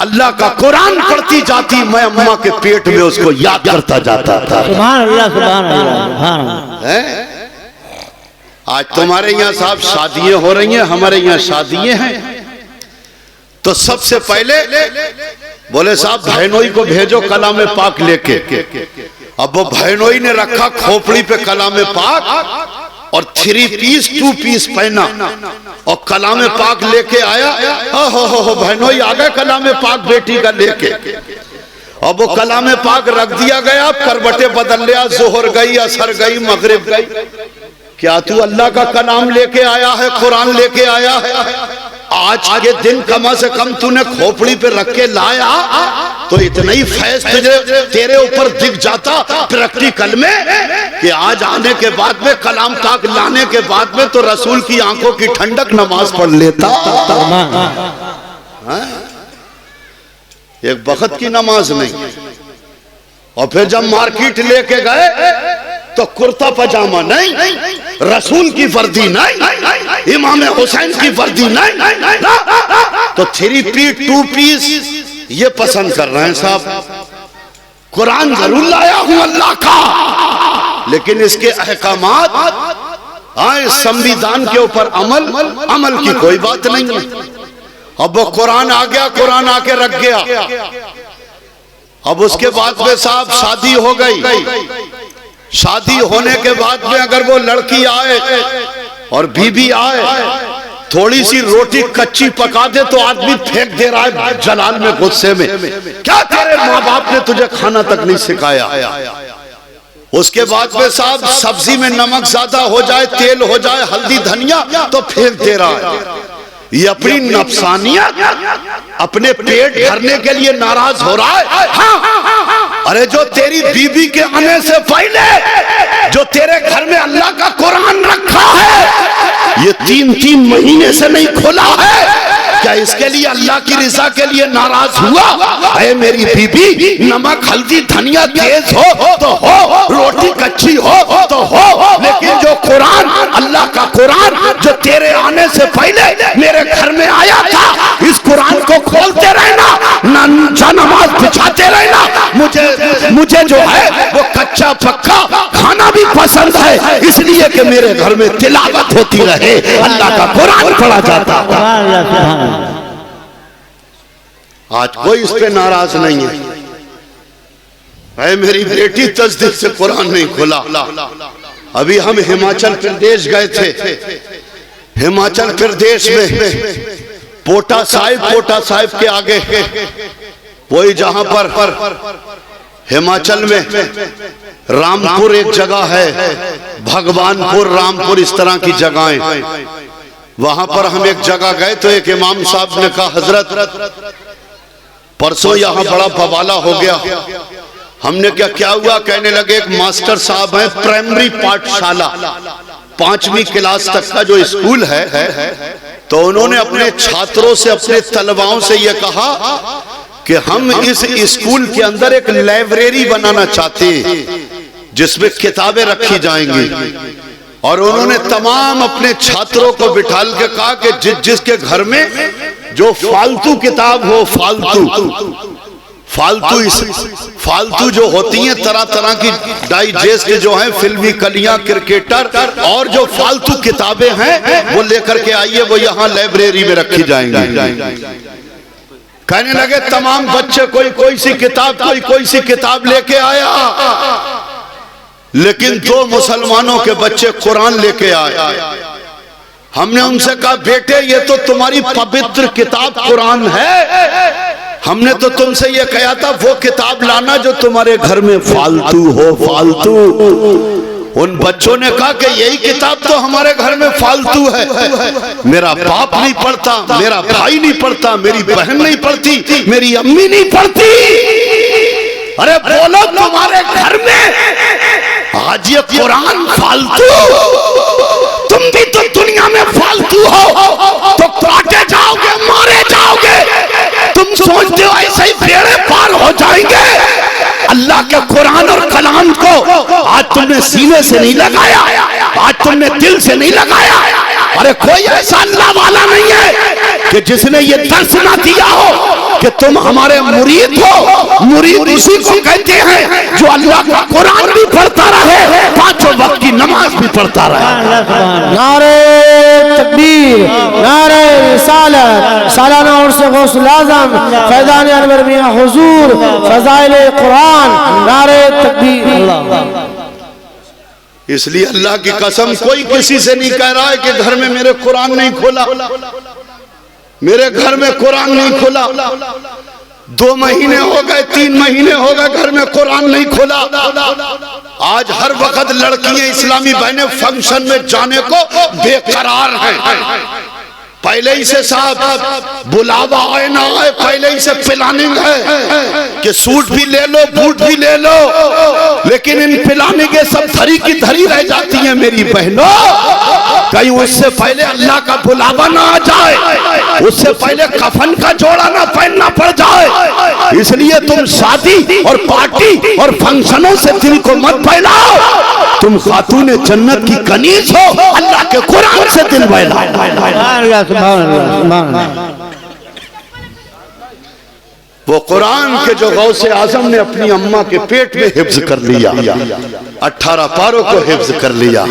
अल्लाह का कुरान पढ़ती जाती, मैं अम्मा के पेट में उसको याद करता जाता था। सुभान अल्लाह, सुभान अल्लाह। आज तुम्हारे यहाँ साहब शादियां हो रही हैं, हमारे यहाँ शादियां हैं, तो सबसे पहले बोले साहब भैनोई को भेजो कलाम पाक लेके। अब वो भैनोई ने रखा खोपड़ी पे कलाम पाक और 3 पीस 2 पीस पहना और कलाम पाक लेके आया। हो भैनोई आ गए कलाम पाक बेटी का लेके। अब वो कलाम पाक रख दिया गया, करवटे बदल लिया, जोहर गई, असर गई, मगरिब गई। क्या तू अल्लाह का कलाम लेके आया है, कुरान लेके आया है? आज के दिन कम से कम तूने खोपड़ी पे रख के लाया तो इतना ही फैज तुझे तेरे ऊपर दिख जाता प्रैक्टिकल में कि आज आने के बाद में कलाम पाक लाने के बाद में तो रसूल की आंखों की ठंडक नमाज पढ़ लेता। एक वक्त की नमाज नहीं। और फिर जब मार्केट लेके गए तो कुर्ता पजामा नहीं, रसूल की वर्दी नहीं, इमाम हुसैन की वर्दी नहीं, तो 3 पीस 2 पीस ये पसंद कर रहे हैं साहब। कुरान जरूर लाया हूं अल्लाह का, लेकिन इसके अहकामात आए संविधान के ऊपर अमल की कोई बात नहीं। अब वो कुरान आ गया, कुरान आके रख गया। अब उसके बाद में साहब शादी हो गई। शादी होने के बाद में अगर वो लड़की आए और बीबी आए, थोड़ी सी रोटी कच्ची पका दे तो आदमी फेंक दे रहा है जलाल में, गुस्से में। क्या तेरे माँ बाप ने तुझे खाना तक नहीं सिखाया? उसके बाद में साहब सब्जी में नमक ज्यादा हो जाए, तेल हो जाए, हल्दी धनिया तो फेंक दे रहा है। ये अपनी नफसानियत, अपने पेट भरने के लिए नाराज हो रहा है। हाँ। अरे जो तेरी बीबी के आने से पहले जो तेरे घर में अल्लाह का कुरान रखा है, ये 3-3 महीने से नहीं खुला है, क्या इसके लिए अल्लाह की रिजा के लिए नाराज हुआ? अरे मेरी बीबी नमक हल्दी धनिया तेज हो तो हो, रोटी कच्ची हो तो हो, लेकिन जो कुरान अल्लाह का कुरान जो तेरे आने से पहले मेरे घर में आया था, इस कुरान को खोलते रहना, नमाज बिछाते रहना। मुझे जो है वो कच्चा पक्का खाना भी पसंद है, इसलिए कि मेरे घर में तिलावत होती रहे, अल्लाह का कुरान पढ़ा जाता है। आज कोई इस पे नाराज नहीं है। मेरी बेटी तस्दीक से कुरान नहीं खोला। अभी हम हिमाचल प्रदेश गए थे। हिमाचल प्रदेश में पोटा साहिब के आगे वही जहां पर हिमाचल में रामपुर एक जगह है, भगवानपुर, रामपुर, इस तरह की जगहें। वहां पर हम एक जगह गए तो एक इमाम साहब ने कहा, हजरत परसों यहाँ बड़ा बवाला हो गया। हमने क्या हुआ? कहने लगे एक मास्टर साहब हैं, प्राइमरी पाठशाला 5वीं क्लास तक का जो स्कूल है, तो उन्होंने अपने छात्रों से, अपने तलबाओं से ये कहा कि हम इस स्कूल के अंदर एक लाइब्रेरी बनाना चाहते हैं जिसमें किताबें रखी जाएंगी। और उन्होंने तमाम अपने छात्रों को बिठाल के कहा कि जिसके घर में जो फालतू किताब हो, फालतू जो होती हैं तरह तरह की डाइजेस्ट जो हैं, फिल्मी कलियां, क्रिकेटर और जो फालतू किताबें हैं वो लेकर के आइए, वो यहाँ लाइब्रेरी में रखी जाएंगी। कहने लगे तमाम बच्चे कोई सी किताब लेके आया, लेकिन 2 मुसलमानों के बच्चे कुरान लेके आए। हमने उनसे कहा, बेटे ये तो तुम्हारी पवित्र किताब कुरान है, हमने तो तुमसे ये कहा था वो किताब लाना जो तुम्हारे घर में फालतू हो, फालतू। उन बच्चों ने कहा कि यही किताब तो हमारे घर में फालतू है, मेरा बाप नहीं पढ़ता, मेरा भाई नहीं पढ़ता, मेरी बहन नहीं पढ़ती, मेरी अम्मी नहीं पढ़ती। अरे बोलो तुम्हारे घर में आज ये कुरान फालतू, तुम भी तो दुनिया में फालतू हो, तो काटे जाओगे, मारे जाओगे। तुम सोचते हो ऐसे ही बेड़े पार हो जाएंगे? अल्लाह के कुरान और कलाम को आज तुमने सीने से नहीं लगाया, आज तुमने दिल से नहीं लगाया। अरे कोई ऐसा अल्लाह वाला नहीं है कि जिसने ये दर्श ना दिया हो कि तुम हमारे मुरीद हो। मुरीद उसी को कहते हैं जो अल्लाह का कुरान भी पढ़ता रहे, पांचों वक्त की नमाज भी पढ़ता रहे। नारे तकबीर, नारे रिसालत, सालाना उर्स गौसुल आज़म फैज़ान अनवर मियां हुजूर, फज़ाइल कुरान, नारे तकबीर। इसलिए अल्लाह की कसम कोई किसी से नहीं कह रहा है कि घर में मेरे कुरान नहीं खोला, मेरे घर में कुरान नहीं खोला। 2 महीने हो गए, 3 महीने हो गए, घर में कुरान नहीं खोला। आज हर वक्त लड़कियां इस्लामी बहनें फंक्शन में जाने को बेकरार हैं। पहले ही से साहब बुलावा आए ना आए, पहले ही से प्लानिंग है कि सूट भी ले लो, बूट भी ले लो, लेकिन इन प्लानिंग के सब धरी की धरी रह जाती हैं मेरी बहनों। कहीं उससे पहले अल्लाह का बुलावा ना आ जाए, उससे पहले कफन का जोड़ा ना पहनना पड़ जाए। इसलिए तुम शादी और पार्टी और फंक्शनों से दिल को मत फैलाओ। तुम खातून जन्नत की कनीज हो, अल्लाह के कुरान से दिल बहलाओ। वो कुरान के जो गौसे आजम ने अपनी अम्मा के पेट में हिफ्ज कर लिया, 18 पारों को हिफ्ज कर लिया।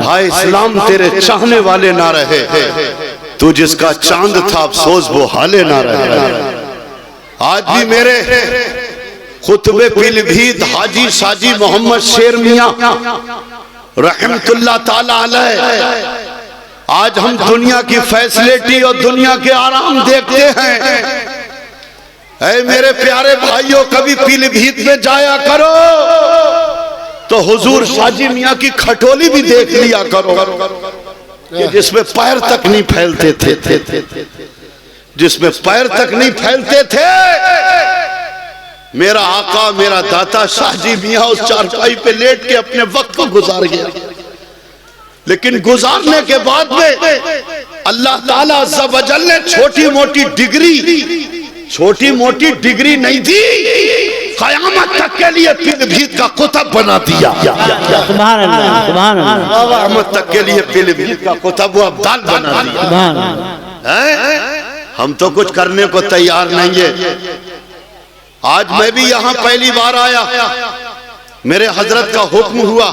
हाय इस्लाम तेरे चाहने वाले ना रहे, तू जिसका चांद था अफसोस वो हाले ना रहे। आज भी मेरे खुतबे पीलभीत हाजी साजी मोहम्मद शेर मियां रहमतुल्लाह ताला अलैह, आज हम दुनिया की फैसिलिटी और दुनिया के आराम देखते हैं। ऐ मेरे प्यारे भाइयों, कभी पीलीभीत में जाया करो तो हुजूर साजी मियां की खटोली भी देख लिया करो, जिसमें पैर तक नहीं फैलते थे, जिसमें पैर तक नहीं फैलते थे। मेरा आका मेरा दाता शाहजी मियां उस चारपाई पे लेट के अपने वक्त को गुजार गया, लेकिन गुजारने के बाद में अल्लाह ताला अज़्ज़ा वजल ने छोटी मोटी डिग्री नहीं दी, क़यामत तक के लिए पीलीभीत का कुतुब बना दिया। सुभान अल्लाह, सुभान अल्लाह। क़यामत तक के लिए पीलीभीत का कुतुब व अब्दाल बना दिया। हम तो कुछ करने को तैयार नहीं है। आज मैं भी यहाँ पहली बार आया, मेरे हजरत का हुक्म हुआ,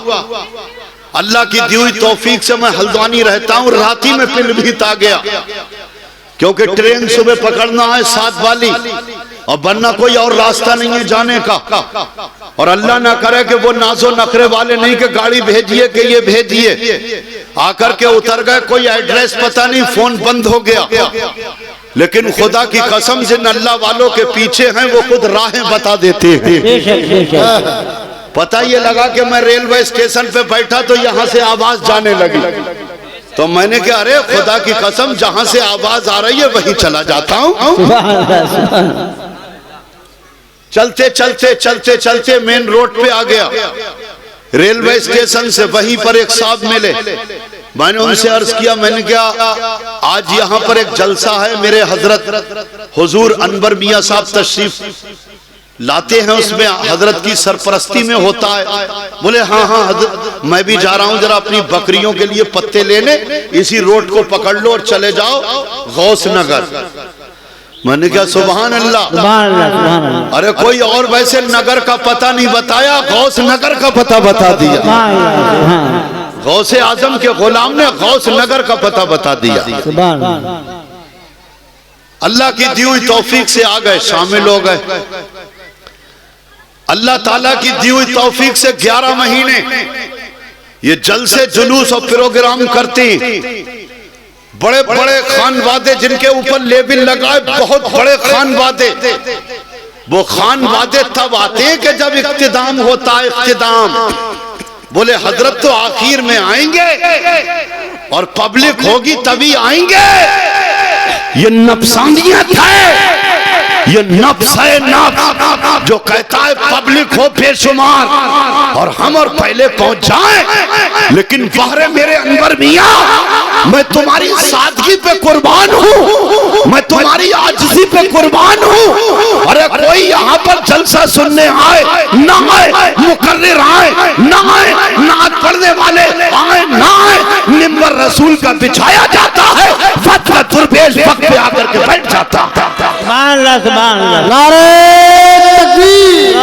अल्लाह की दी हुई तौफीक से मैं हल्द्वानी रहता हूँ, रात ही में पीलीभीत आ गया, क्योंकि ट्रेन सुबह पकड़ना है 7 वाली, और वरना कोई और रास्ता नहीं है जाने का। और अल्लाह ना करे कि वो नाजो नखरे वाले नहीं कि गाड़ी भेजिए कि ये भेजिए, आकर के उतर गए, कोई एड्रेस पता नहीं, फोन बंद हो गया। लेकिन खुदा की कसम जिन अल्लाह वालों के पीछे हैं वो खुद राहें बता देते हैं। पता ये लगा कि मैं रेलवे स्टेशन पे बैठा तो यहाँ से आवाज जाने लगी, तो मैंने कहा अरे खुदा की कसम जहां से आवाज आ रही है वहीं चला जाता हूँ। चलते चलते चलते चलते मेन रोड पे आ गया, रेलवे स्टेशन से वहीं पर एक साहब मिले। मैंने उनसे अर्ज किया, मैंने कहा आज यहाँ पर एक जलसा है, मेरे हजरत हुजूर अनवर मियां साहब तशरीफ लाते हैं, उसमें हजरत की सरपरस्ती में होता है। बोले हाँ हाँ मैं भी जा रहा हूँ जरा अपनी बकरियों के लिए पत्ते लेने, इसी रोड को पकड़ लो और चले जाओ गौस नगर। मैंने कहा सुभान अल्लाह। अरे कोई और वैसे नगर का पता नहीं बताया, गौस नगर का पता बता दिया। गौसे आजम के गुलाम ने गौस नगर का पता बता दिया। अल्लाह की दी हुई तौफीक से आ गए, शामिल हो गए। अल्लाह ताला की दी हुई तौफीक से 11 महीने ये जलसे जुलूस और प्रोग्राम करते, बड़े बड़े खानवादे जिनके ऊपर लेबिल लगाए, बहुत बड़े खानवादे। वो खानवादे तब आते हैं कि जब इख्तिदाम होता है, इख्तिदाम। बोले हजरत तो आखिर में आएंगे और पब्लिक होगी तभी आएंगे। ये नफसानियत है, ये नफ्स है, नफ्स जो कहता है पब्लिक हो बेशुमार और हम और पहले पहुंच जाएं। लेकिन बहरे मेरे अनवर मियां, मैं तुम्हारी सादगी पे कुर्बान हूँ, मैं तुम्हारी आजिज़ी पे कुर्बान हूँ। अरे कोई यहाँ पर जलसा सुनने आए ना आए, मुकर्रिर आए ना आए, नात पढ़ने वाले आए ना आए, निम्बर रसूल का बिछाया जाता है, फतवा दुर्बेश वक्त पे आकर के बैठ जाता। अल्लाह सुभान अल्लाह नारे तकबीर,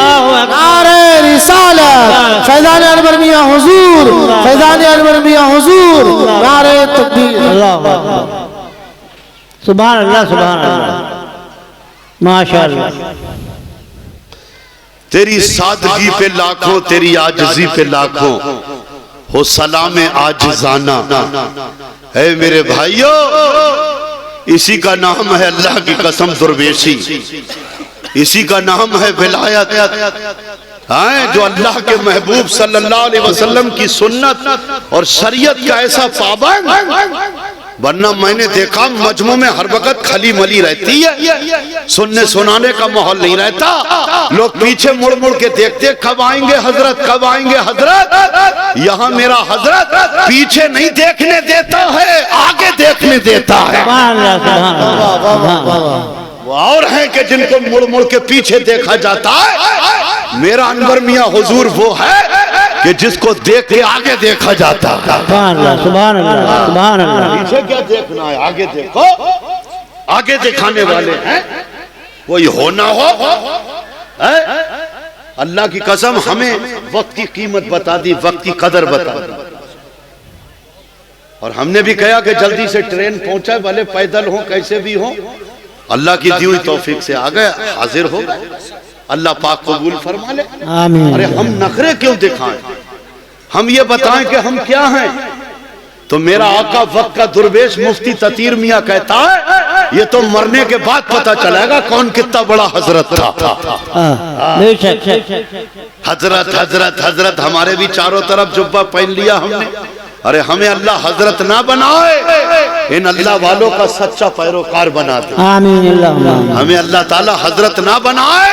नारे रिसालत, फैजान अनवर मियां हुजूर, फैजान अनवर मियां हुजूर, नारे तकबीर। अल्लाह अकबर। सुभान अल्लाह माशाअल्लाह। तेरी सादगी पे लाखों, तेरी आजिज़ी पे लाखों हो सलाम आजिज़ाना। है मेरे भाइयों, इसी का नाम है अल्लाह की कसम दुर्वेशी, इसी का नाम है विलायत। हाँ, जो अल्लाह के महबूब सल्लल्लाहु अलैहि वसल्लम की सुन्नत और शरीयत का ऐसा पाबंद। वरना मैंने देखा मजमू में हर वक्त खली मली रहती है, सुनने सुनाने का माहौल नहीं रहता। लोग पीछे मुड़ मुड़ के देखते, कब आएंगे हजरत, कब आएंगे हजरत। यहाँ मेरा हजरत पीछे नहीं देखने देता है, आगे देखने देता है। वो और हैं कि जिनको मुड़ मुड़ के पीछे देखा जाता है। मेरा अनवर मियां हुजूर वो है कि जिसको देख के आगे देखा जाता है। सुभान अल्लाह, सुभान अल्लाह, सुभान अल्लाह। पीछे क्या देखना है, आगे देखो। आगे दिखाने वाले हैं, कोई हो ना हो। अल्लाह की कसम हमें वक्त की कीमत बता दी, वक्त की कदर बता दी। और हमने भी कहा कि जल्दी से ट्रेन पहुंचा, भले पैदल हो कैसे भी हो, अल्लाह की दी हुई तौफीक से आ गए, हाजिर हो गए। अल्लाह पाक कबूल फरमा ले। आमीन। अरे हम नखरे क्यों दिखाएं, हम ये बताएं कि हम क्या हैं। तो मेरा आका वक्त का दुर्वेश मुफ्ती ततीर मियां कहता है, ये तो मरने के बाद पता चलेगा कौन कितना बड़ा हजरत था। हजरत हजरत हजरत, हमारे भी चारों तरफ जुब्बा पहन लिया हमने। अरे हमें अल्लाह हजरत ना बनाए, इन अल्लाह वालों का सच्चा पैरोकार बना दे। आमीन। हमें अल्लाह ताला हजरत ना बनाए,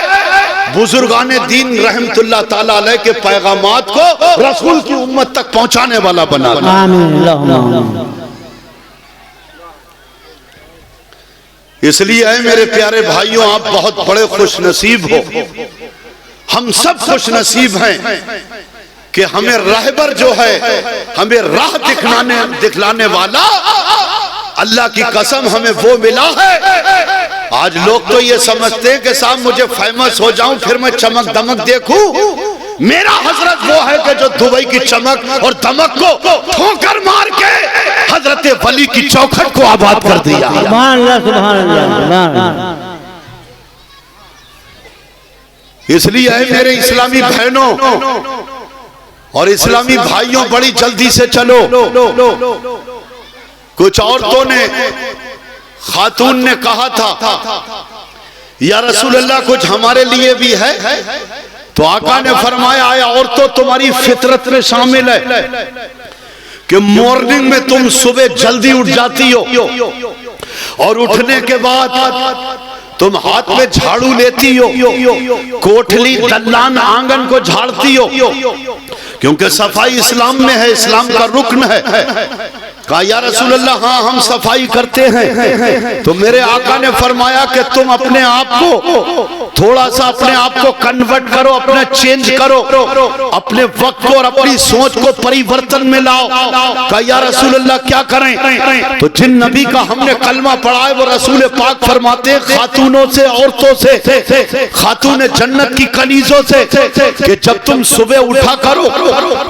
बुजुर्गाने दीन रहमतुल्लाह ताला अलैह के पैगामात को रसूल की उम्मत तक पहुंचाने वाला बना दे। आमीन। इसलिए है मेरे प्यारे भाइयों, आप बहुत बड़े खुश नसीब हो। हम सब खुश नसीब हैं कि हमें रहबर जो है, हमें राह दिखलाने वाला, अल्लाह की कसम हमें वो मिला है। आज लोग तो ये समझते हैं कि साहब मुझे फेमस हो जाऊं फिर मैं चमक दमक देखूं। मेरा हजरत वो है कि जो दुबई की चमक और दमक को ठोकर मार के हजरत वली की चौखट को आबाद कर दिया। सुभान अल्लाह, सुभान अल्लाह। इसलिए है मेरे इस्लामी बहनों और इस्लामी भाइयों, बड़ी जल्दी से चलो। कुछ औरतों ने, खातून ने कहा था, या रसूल अल्लाह कुछ हमारे लिए भी है। तो आका ने फरमाया, आया औरतों तुम्हारी फितरत में शामिल है कि मॉर्निंग में तुम सुबह जल्दी उठ जाती हो और उठने के बाद तुम हाथ में झाड़ू लेती हो, कोठली दल्लान आंगन को झाड़ती हो, क्योंकि सफाई इस्लाम में है, इस्लाम का रुकन है। कहा या रसूल अल्लाह हाँ हम सफाई करते हैं। तो मेरे आका ने फरमाया कि तुम अपने आप को थोड़ा सा, अपने आप को कन्वर्ट करो, अपना चेंज करो, अपने वक्त को और अपनी सोच को परिवर्तन में लाओ। कहा या रसूल अल्लाह क्या करें। तो जिन नबी का हमने कलमा पढ़ा है वो रसूल पाक फरमाते हैं, खातूनों से, औरतों से, खातून जन्नत की कनीजों से, कि जब तुम सुबह उठा करो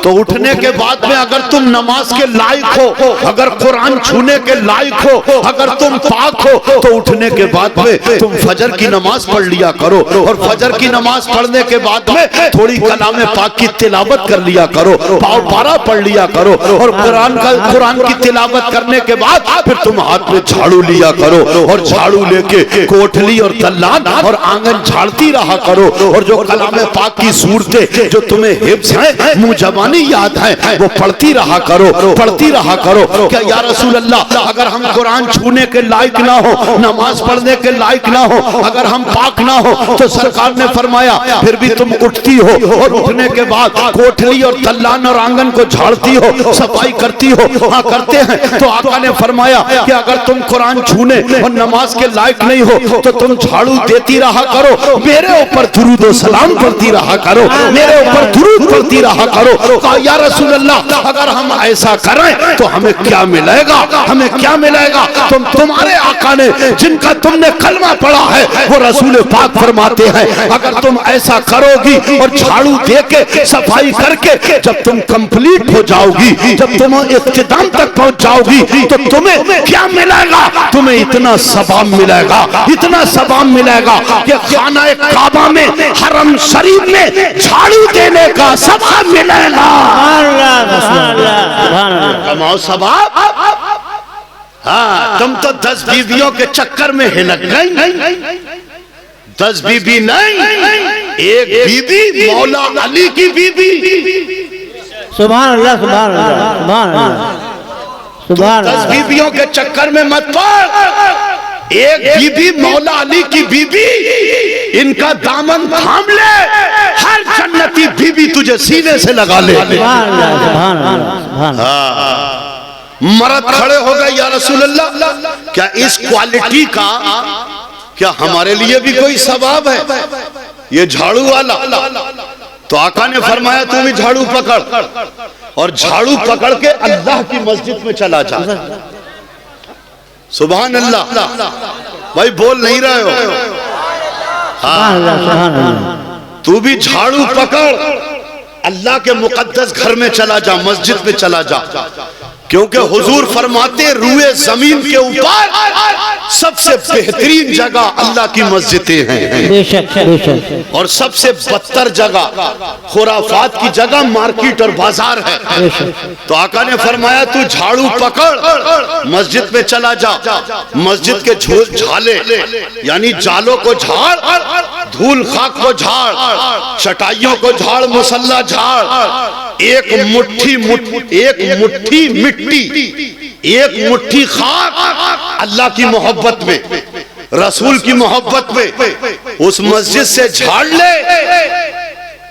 तो उठने के बाद में अगर तुम नमाज के लायक हो, अगर कुरान छूने के लायक हो, अगर तुम पाक हो, तो उठने के बाद में तुम फजर की नमाज पढ़ लिया करो। और फजर की नमाज पढ़ने के बाद में थोड़ी कलाम पाक की तिलावत कर लिया करो, पाव पारा पढ़ लिया करो। और कुरान की तिलावत करने के बाद फिर तुम हाथ में झाड़ू लिया करो और झाड़ू लेके कोठली और दल्लान और आंगन झाड़ती रहा करो। और जो कलाम पाक की सूरतें जो तुम्हें हिफ्ज़ हैं, मुंह जबानी याद है, वो पढ़ती रहा करो, पढ़ती रहा करो। क्या या रसूल अल्लाह अगर हम कुरान छूने के लायक ना हो, नमाज पढ़ने के लायक ना हो, अगर हम पाक ना हो, तो सरकार ने फरमाया फिर भी तुम उठती हो और उठने के बाद कोठली और दलान और आंगन को झाड़ती हो, सफाई करती हो। हाँ करते हैं। तो आका ने फरमाया कि अगर तुम कुरान छूने और नमाज के लायक नहीं हो तो तुम झाड़ू देती रहा करो, मेरे ऊपर दुरूद और सलाम पढ़ती रहा करो, मेरे ऊपर दुरूद पढ़ती रहा करो। कहा या रसूल अल्लाह अगर हम ऐसा करें तो हमें क्या मिलेगा, हमें क्या मिलेगा? तुम्हारे आका ने जिनका तुमने कलमा पढ़ा है वो रसूल पाक फरमाते हैं अगर तुम ऐसा करोगी और झाड़ू देके सफाई करके जब तुम कंप्लीट हो जाओगी, जब तुम इख्तिताम तक पहुंच जाओगी तो तुम्हें क्या मिलेगा? तुम्हें इतना सवाब मिलेगा, इतना सवाब मिलेगा कि खाना काबा में, हरम शरीफ में झाड़ू देने का सवाब मिलेगा। कमाओ सवाब। हाँ तुम तो 10 बीवियों के चक्कर में हिलक गई। 10 बीबी नहीं, एक बीबी मौला अली की बीबी। सुभान अल्लाह, सुभान अल्लाह, सुभान अल्लाह, सुभान अल्लाह। 10 बीबियों के चक्कर में मत पड़, एक बीबी मौला अली की बीबी, इनका दामन थाम ले, हर जन्नती बीबी तुझे सीने से लगा ले। सुभान अल्लाह, सुभान अल्लाह, सुभान अल्लाह। मर्द खड़े हो गए या रसूल अल्लाह क्या इस क्वालिटी का क्या हमारे लिए भी कोई सवाब है, ये झाड़ू वाला? तो आका ने फरमाया तू भी झाड़ू पकड़ और झाड़ू पकड़ के अल्लाह की मस्जिद में चला जा। सुभान अल्लाह। भाई बोल नहीं रहे हो? हाँ तू भी झाड़ू पकड़ अल्लाह के मुकद्दस घर में चला जा, मस्जिद में चला जा, क्योंकि हुजूर फरमाते रुए जमीन के ऊपर सबसे बेहतरीन जगह अल्लाह की मस्जिदें हैं। बेशक बेशक। और सबसे बदतर जगह खुराफात की जगह मार्केट और बाजार है। तो आका ने फरमाया तू झाड़ू पकड़ मस्जिद में चला जा, मस्जिद के झाले यानी जालों को झाड़, धूल खाक को झाड़, चटाइयों को झाड़, मुसल्ला झाड़, एक मुट्ठी मिट्टी, एक मुट्ठी खाक अल्लाह की मोहब्बत में, रसूल की मोहब्बत में उस मस्जिद से झाड़ ले,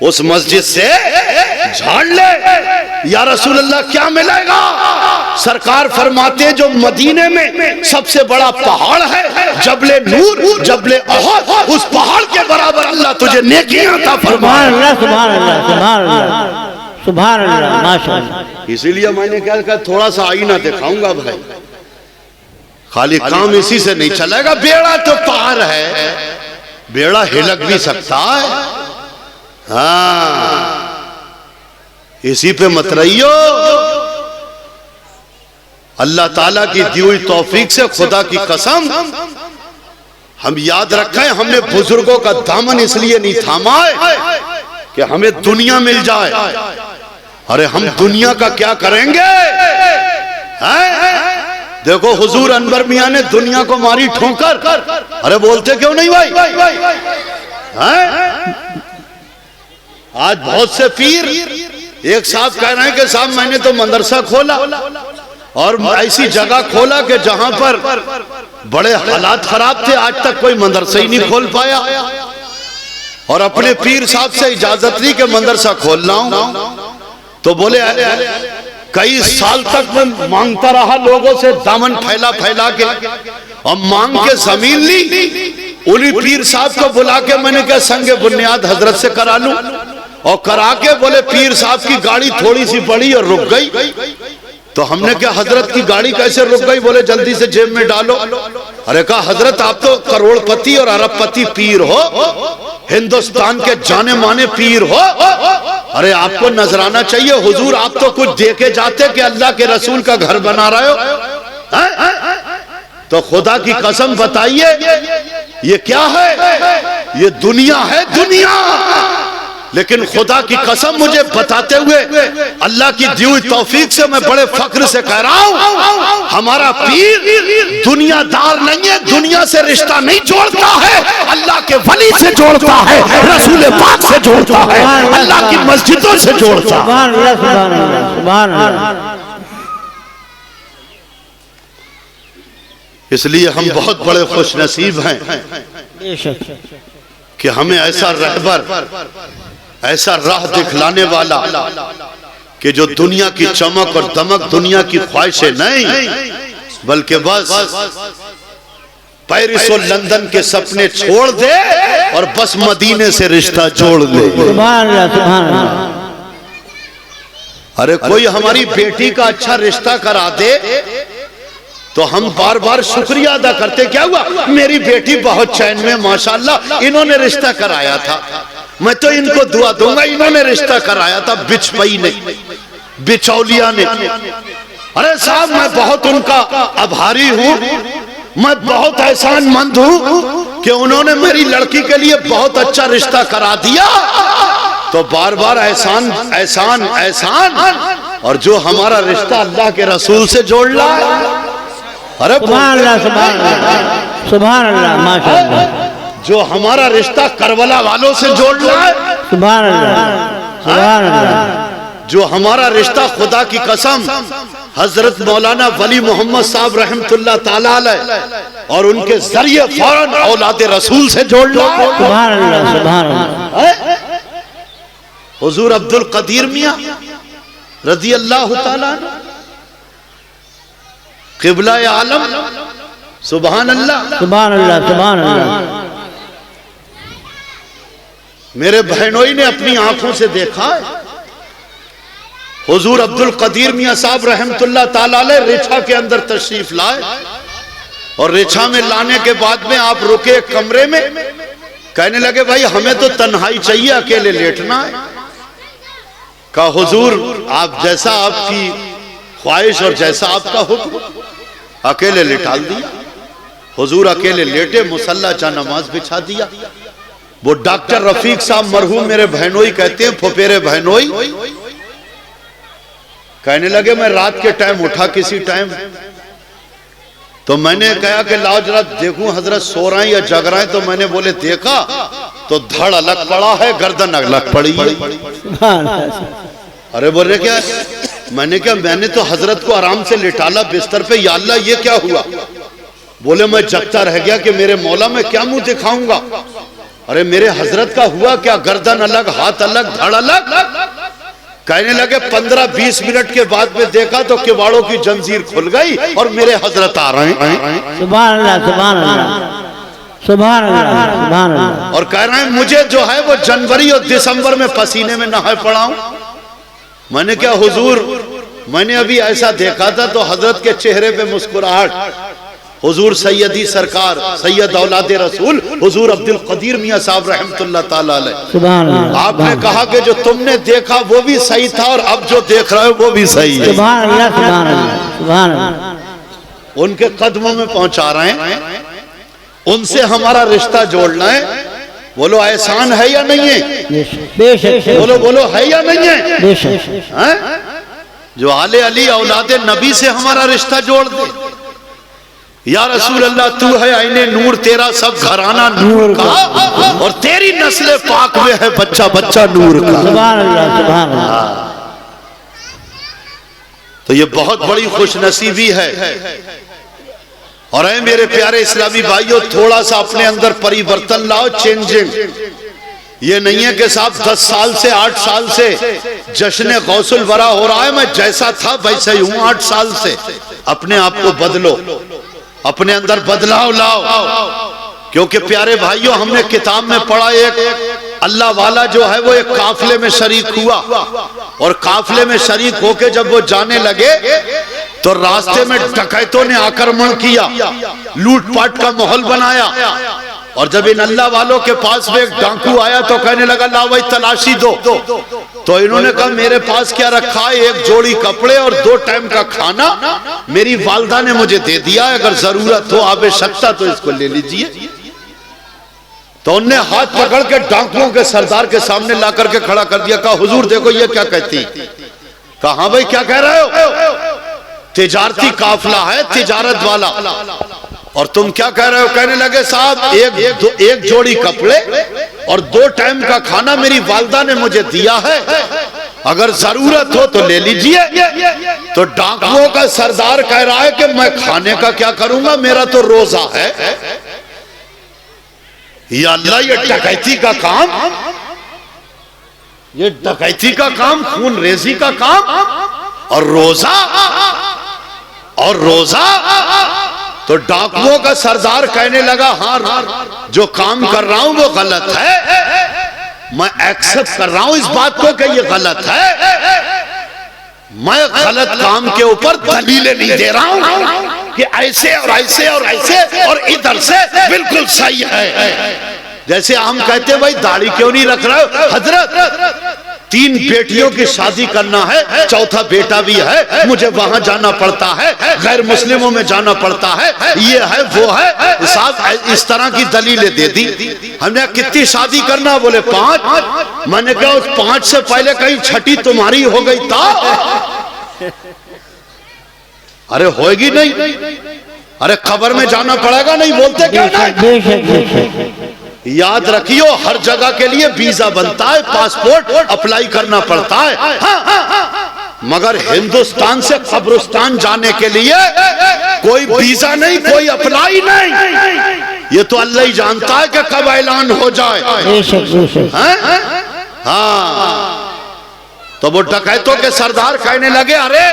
उस मस्जिद से झाड़ ले। या रसूल अल्लाह क्या मिलेगा? सरकार फरमाते जो मदीने में सबसे बड़ा पहाड़ है जबले नूर, जबले अहद, उस पहाड़ के बराबर अल्लाह तुझे नेकियां अता फरमाए। सुभान अल्लाह, सुभान अल्लाह, सुभान अल्लाह, सुभान अल्लाह, माशाअल्लाह। इसीलिए मैंने क्या कहा थोड़ा सा आईना दिखाऊंगा भाई, खाली काम इसी से नहीं चलेगा। बेड़ा तो पार है, बेड़ा हिलक भी सकता है। हाँ इसी पे मत रहियो। अल्लाह ताला की दी हुई तौफीक से खुदा की कसम हम याद रखें, हमने बुजुर्गों का दामन इसलिए नहीं थामा कि हमें दुनिया मिल जाए। अरे हम दुनिया का क्या करेंगे? देखो हुजूर अनवर मियां ने दुनिया को मारी ठोकर। अरे बोलते क्यों नहीं भाई? आज बहुत से पीर, एक साहब कह रहे हैं कि साहब मैंने तो मदरसा खोला और ऐसी जगह खोला कि जहां पर बड़े हालात खराब थे, आज तक कोई मदरसा ही नहीं खोल पाया, और अपने पीर साहब से इजाजत ली कि मदरसा खोल रहा हूं। तो बोले कई साल तक मैं मांगता रहा लोगों से, दामन फैला फैला के, और मांग के जमीन ली। उन्हीं पीर साहब को बुला के मैंने क्या संगे बुनियाद हजरत से करा लूं, और करा के बोले पीर साहब की गाड़ी थोड़ी सी बढ़ी और रुक गई। तो हमने क्या हजरत की गाड़ी कैसे रुक गई? बोले जल्दी से जेब में डालो। अरे कहा हजरत आप तो करोड़पति और अरबपति पीर हो, हिंदुस्तान के जाने माने पीर हो, अरे आपको नजराना चाहिए। हुजूर आप तो कुछ दे के जाते कि अल्लाह के रसूल का घर बना रहे हो। तो खुदा की कसम बताइए ये क्या है? ये दुनिया है, दुनिया। लेकिन खुदा की कसम मुझे बताते हुए अल्लाह की दी हुई तौफीक से मैं बड़े फख्र से कह रहा हूं, हमारा पीर दुनियादार नहीं है, दुनिया से रिश्ता नहीं जोड़ता है, अल्लाह के वली से जोड़ता है, रसूल पाक से जोड़ता है, अल्लाह की मस्जिदों से जोड़ता है। सुभान अल्लाह, सुभान अल्लाह, सुभान अल्लाह। इसलिए हम बहुत बड़े खुश नसीब हैं। कि हमें ऐसा रहबर, ऐसा राह दिखलाने वाला कि जो दुनिया की चमक और दमक, दुनिया की ख्वाहिशें नहीं, बल्कि बस पेरिस और लंदन के सपने छोड़ दे और बस मदीने से रिश्ता जोड़ ले। सुभान अल्लाह, सुभान अल्लाह। अरे कोई हमारी बेटी का अच्छा रिश्ता करा दे तो हम बार बार शुक्रिया अदा करते, क्या हुआ मेरी बेटी बहुत चैन में, माशाल्लाह इन्होंने रिश्ता कराया था, मैं तो इनको दुआ दूंगा, इन्होंने रिश्ता कराया था, बिचपई ने, बिचौलिया ने। अरे साहब मैं बहुत उनका आभारी हूं, मैं बहुत एहसानमंद हूं कि उन्होंने मेरी लड़की के लिए बहुत अच्छा रिश्ता करा दिया। तो बार बार एहसान एहसान एहसान, और जो हमारा रिश्ता अल्लाह के रसूल से जोड़ ला, अरे सुभान अल्लाह, सुभान अल्लाह, सुभान अल्लाह, माशाअल्लाह। जो हमारा रिश्ता करबला वालों से जोड़ ला, सुभान अल्लाह, सुभान अल्लाह। जो हमारा रिश्ता खुदा की कसम हजरत मौलाना वली मोहम्मद साहब रहमतुल्लाह ताला अलैह और उनके जरिए फौरन औलाद रसूल से जोड़ ला। सुभान अल्लाह, सुभान अल्लाह। हुजूर अब्दुल कदीर मियां रजी अल्लाह ताला क़िबला आलम, सुभान अल्लाह, सुभान अल्लाह, सुभान अल्लाह। मेरे बहनोई ने अपनी आंखों से देखा है, हुजूर अब्दुल कदीर मियां साहब रहमतुल्लाह ताला अलैह रिछा के अंदर तशरीफ लाए और रिछा में लाने के बाद में आप रुके कमरे में, कहने लगे भाई हमें तो तन्हाई चाहिए, अकेले लेटना है। कहा हुजूर आप जैसा आपकी ख्वाहिश और जैसा आपका हुक्म, अकेले लिटाल दिया। हुजूर अकेले लेटे, मुसल्ला चा नमाज बिछा दिया। वो डॉक्टर रफीक साहब मरहूम मेरे बहनोई कहते हैं, फुफेरे बहनोई, कहने लगे मैं रात के टाइम उठा किसी टाइम, तो मैंने कहा कि लाओ जरा देखूं हजरत सो रहे हैं या जग रहे हैं, तो मैंने बोले देखा तो धड़ अलग पड़ा है, गर्दन अलग पड़ी है। अरे बोल रहे क्या? मैंने क्या, मैंने तो हजरत को आराम से लिटाला बिस्तर पे, या अल्लाह ये क्या हुआ? बोले मैं जगता रह गया कि मेरे मौला मैं क्या मुंह दिखाऊंगा। अरे मेरे हजरत का हुआ क्या, गर्दन अलग, हाथ अलग, धड़ अलग। कहने लगे 15-20 मिनट के बाद में देखा तो किवाड़ों की जंजीर खुल गई और मेरे हजरत आ रहे हैं। सुभान अल्लाह, सुभान अल्लाह, सुभान अल्लाह, सुभान अल्लाह। और कह रहे हैं मुझे जो है वो जनवरी और दिसंबर में पसीने में नहाए पड़ा हूं। मैंने क्या हुजूर, मैंने अभी ऐसा देखा था तो हजरत के चेहरे पे मुस्कुराहट, हुजूर सैयदी सरकार सैयद औलाद रसूल हुजूर अब्दुल कदीर मियां साहब रहमतुल्लाह ताला अलैह, सुभान अल्लाह। आपने कहा कि जो तुमने देखा वो भी सही था और अब जो देख रहे हो वो भी सही है। सुभान अल्लाह, सुभान अल्लाह, सुभान अल्लाह। उनके कदमों में पहुंचा रहे हैं, उनसे हमारा रिश्ता जोड़ना है। बोलो एहसान है या नहीं है? बेशक, बोलो बोलो है या नहीं है? बेशक। हैं? जो आले अली औलाद नबी से हमारा रिश्ता जोड़ दे। या रसूल अल्लाह तू है आईने नूर, तेरा सब घराना नूर का और तेरी नस्ल पाक में है बच्चा बच्चा नूर का। सुभान अल्लाह, सुभान अल्लाह। तो ये बहुत बड़ी खुशनसीबी है। और ऐ मेरे प्यारे इस्लामी भाइयों, थोड़ा सा अपने अंदर परिवर्तन लाओ, चेंजिंग। ये नहीं है कि साहब 10 साल से 8 साल से जश्न गौसुल वरा हो रहा है, मैं जैसा था वैसे ही हूं 8 साल से। अपने आप को बदलो, अपने अंदर बदलाव लाओ। क्योंकि प्यारे भाइयों, हमने किताब में पढ़ा एक अल्लाह वाला जो है वो एक काफिले में शरीक हुआ और काफिले में शरीक होके जब वो जाने लगे तो रास्ते में डकैतों ने आक्रमण किया, लूटपाट का माहौल बनाया। और जब इन अल्लाह वालों के पास में एक डाकू आया तो कहने लगा ला भाई तलाशी दो। तो इन्होंने कहा मेरे पास क्या रखा है, एक जोड़ी कपड़े और 2 टाइम का खाना मेरी वालदा ने मुझे दे दिया, अगर जरूरत हो आवश्यकता तो इसको ले लीजिए। तो उनने हाथ पकड़ के डाकुओं के सरदार के सामने ला करके खड़ा कर दिया। कहा हुजूर देखो ये क्या कहती। कहा हाँ भाई क्या कह रहे हो, तिजारती काफिला है, तिजारत वाला, और तुम क्या कह रहे हो? कहने लगे साहब एक जोड़ी कपड़े और 2 टाइम का खाना मेरी वालदा ने मुझे दिया है, अगर जरूरत हो तो ले लीजिए। तो डाकुओं का सरदार कह रहा है कि मैं खाने का क्या करूंगा, मेरा तो रोजा है। या अल्लाह, ये डकैती का काम, ये डकैती का काम, खून रेजी का काम, और रोजा तो डाकुओं का सरदार कहने लगा हाँ जो काम कर रहा हूं वो गलत है, मैं एक्सेप्ट कर रहा हूं इस बात को कि ये गलत है, मैं गलत काम के ऊपर दलीलें नहीं दे रहा हूं कि ऐसे और ऐसे और ऐसे और इधर से बिल्कुल सही है। जैसे हम कहते हैं भाई दाढ़ी क्यों नहीं रख रहे हो हजरत, 3 बेटियों की शादी करना है, चौथा बेटा भी है, मुझे वहां जाना पड़ता है, गैर मुस्लिमों में जाना पड़ता है, ये है वो है साहब, इस तरह की दलीलें दे दी। हमने कितनी शादी करना, बोले 5। मैंने कहा उस 5 से पहले कहीं छठी तुम्हारी हो गई था? अरे होगी नहीं, अरे खबर में जाना पड़ेगा, नहीं बोलते क्या नहीं? याद रखियो हर जगह के लिए वीजा बनता है, पासपोर्ट अप्लाई करना पड़ता है, मगर हिंदुस्तान से कब्रिस्तान जाने के लिए कोई वीजा नहीं, कोई अप्लाई नहीं, ये तो अल्लाह ही जानता है कि कब ऐलान हो जाए। हाँ, तो वो डकैतों के सरदार कहने लगे अरे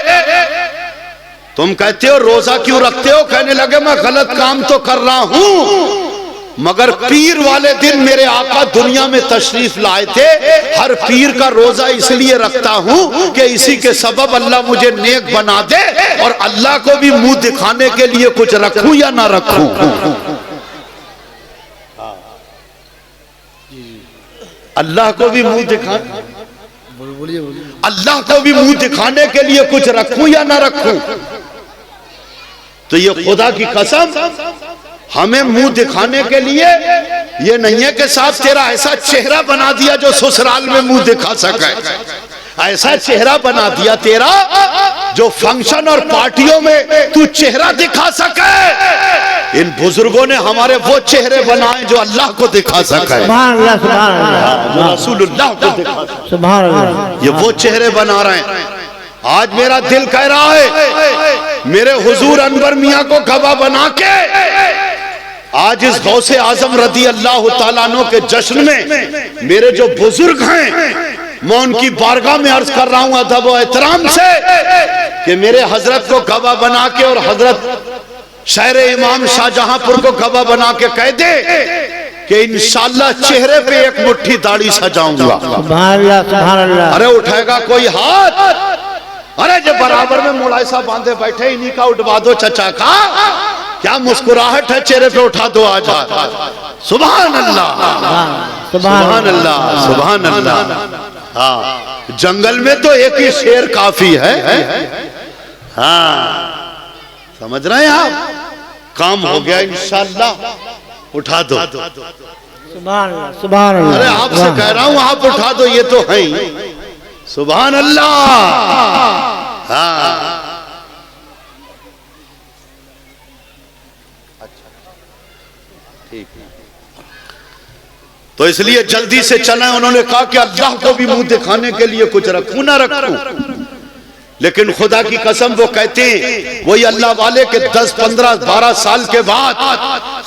तुम कहते हो रोजा क्यों रखते हो? कहने लगे मैं गलत काम तो कर रहा हूं, मगर पीर वाले दिन मेरे आका दुनिया में तशरीफ लाए थे, हर पीर का रोजा इसलिए रखता हूं कि इसी के सबब अल्लाह मुझे नेक बना दे और अल्लाह को भी मुंह दिखाने के लिए कुछ रखूं या ना रखूं। अल्लाह को भी मुंह दिखाने, अल्लाह को भी मुंह दिखाने के लिए कुछ रखूं या ना रखूं। तो ये खुदा की कसम, हमें मुंह दिखाने के लिए ये नहीं है कि साहब तेरा ऐसा चेहरा बना दिया जो ससुराल में मुंह दिखा सके, ऐसा चेहरा बना दिया तेरा जो फंक्शन और पार्टियों में तू चेहरा दिखा सके। इन बुजुर्गों ने हमारे वो चेहरे बनाए जो अल्लाह को दिखा सके, जो रसूलुल्लाह को दिखा सके, ये वो चेहरे बना रहे हैं। आज मेरा दिल कह रहा है मेरे हुजूर अनवर मियां को गवाह बना के आज इस गौसे आजम रदी अल्लाह ताला अन्हु के जश्न में मेरे जो बुजुर्ग हैं मैं उनकी बारगाह में अर्ज कर रहा हूं अदब और एहतराम से कि मेरे हजरत को गवाह बना के और हजरत शहर इमाम शाहजहांपुर को गवाह बना के कह दे कि इंशाअल्लाह चेहरे पे एक मुट्ठी दाढ़ी सजाऊंगा। अरे उठाएगा कोई हाथ? अरे जब बराबर में मुलायसा बांधे बैठे इन्हीं का उठवा दो चचा का, क्या मुस्कुराहट है चेहरे पे, उठा दो आज। सुभान अल्लाह, सुभान अल्लाह, सुभान अल्लाह। हाँ, जंगल में तो एक ही शेर काफी है। हाँ, समझ रहे हैं आप? काम हो गया इंशाअल्लाह, उठा दो। सुभान अल्लाह, सुभान अल्लाह। अरे आपसे कह रहा हूं आप उठा दो, ये तो है ही। सुभान अल्लाह। हाँ, ठीक। तो इसलिए जल्दी से चलें। उन्होंने कहा कि अल्लाह को भी मुंह दिखाने के लिए कुछ रखूं ना रखूं, लेकिन खुदा की कसम वो कहते हैं वही अल्लाह वाले के 10, 15, 12 साल के बाद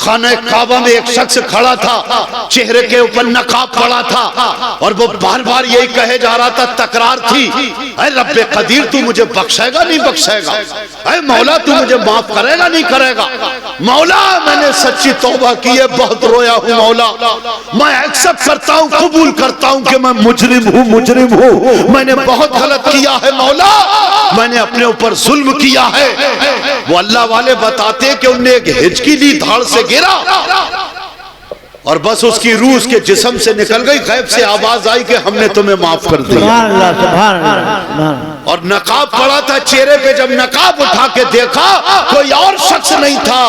खाने काबा में एक शख्स खड़ा था, चेहरे के ऊपर नकाब पड़ा था और वो बार बार यही कहे जा रहा था, तकरार थी, अरे रब्बे कदीर तू मुझे बख्शेगा नहीं बख्शेगा, अरे मौला तू मुझे माफ करेगा नहीं करेगा, मौला मैंने सच्ची तौबा की है, बहुत रोया हूँ मौला, मैं एक्सेप्ट करता हूँ, कबूल करता हूँ कि मैं मुजरिम हूँ, मुजरिम हूँ, मैंने बहुत गलत किया है मौला, मैंने अपने ऊपर जुल्म किया है। वो अल्लाह वाले बताते कि उनने एक हिचकी ली, धाड़ से गिरा और बस उसकी रूह उसके जिस्म से निकल गई, गैब से आवाज आई कि हमने तुम्हें माफ कर दिया। और नकाब पड़ा था चेहरे पे, जब नकाब उठा के देखा कोई और शख्स नहीं था,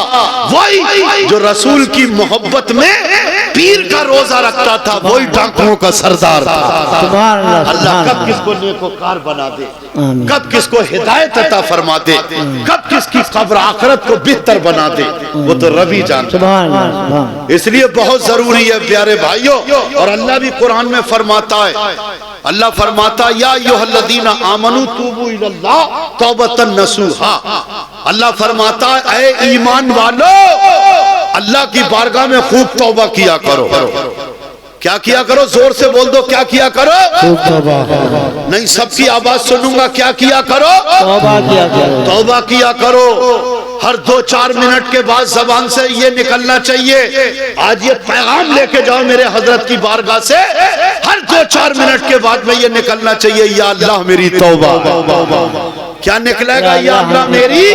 वही जो रसूल की मोहब्बत में पीर का रोजा रखता था, वही डाकुओं का सरदार था। अल्लाह कब किसको नेकोकार बना दे, कब किसको हिदायत अता फरमा दे, कब किसकी कब्र आखिरत को बेहतर बना दे, वो तो रबी जानता है। इसलिए बहुत जरूरी है प्यारे भाइयों। और अल्लाह भी कुरान में फरमाता है, अल्लाह फरमाता या अय्युहल्लज़ीना आमनू तूबू इलल्लाह तौबतन नसूहा। अल्लाह फरमाता है ऐ ईमान वालो अल्लाह की बारगाह में खूब तौबा किया करो। क्या किया करो? जोर से बोल दो, क्या किया करो? नहीं, सबकी आवाज सुनूंगा। क्या किया करो? तौबा किया करो। तौबा किया करो। हर 2-4 मिनट के बाद जबान से ये निकलना चाहिए। आज ये पैगाम लेके जाओ मेरे हजरत की बारगाह से, हर 2-4 मिनट के बाद में ये निकलना चाहिए, या अल्लाह मेरी तौबा। क्या निकलेगा? या अल्लाह मेरी,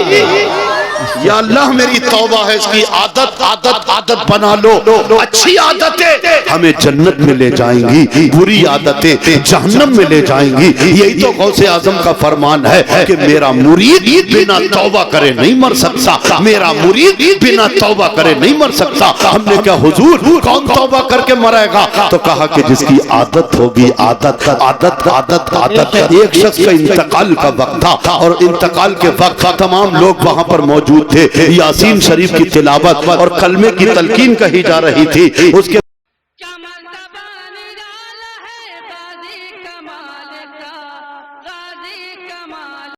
या अल्लाह मेरी तौबा है। इसकी आदत आदत आदत बना लो। अच्छी आदतें हमें जन्नत में ले जाएंगी, बुरी आदतें जहन्नम में ले जाएंगी। यही तो गौसे आजम का फरमान है कि मेरा मुरीद बिना तौबा करे नहीं मर सकता, मेरा मुरीद बिना तौबा करे नहीं मर सकता। हमने क्या हुजूर कौन तौबा करके मरेगा? तो कहा कि जिसकी आदत होगी, आदत आदत आदत आदत। एक शख्स का इंतकाल का वक्त था और इंतकाल के वक्त तमाम लोग वहां पर मौजूद थे। यासीन शरीफ की तिलावत और कलमे की तलकीन कही जा रही थी। उसके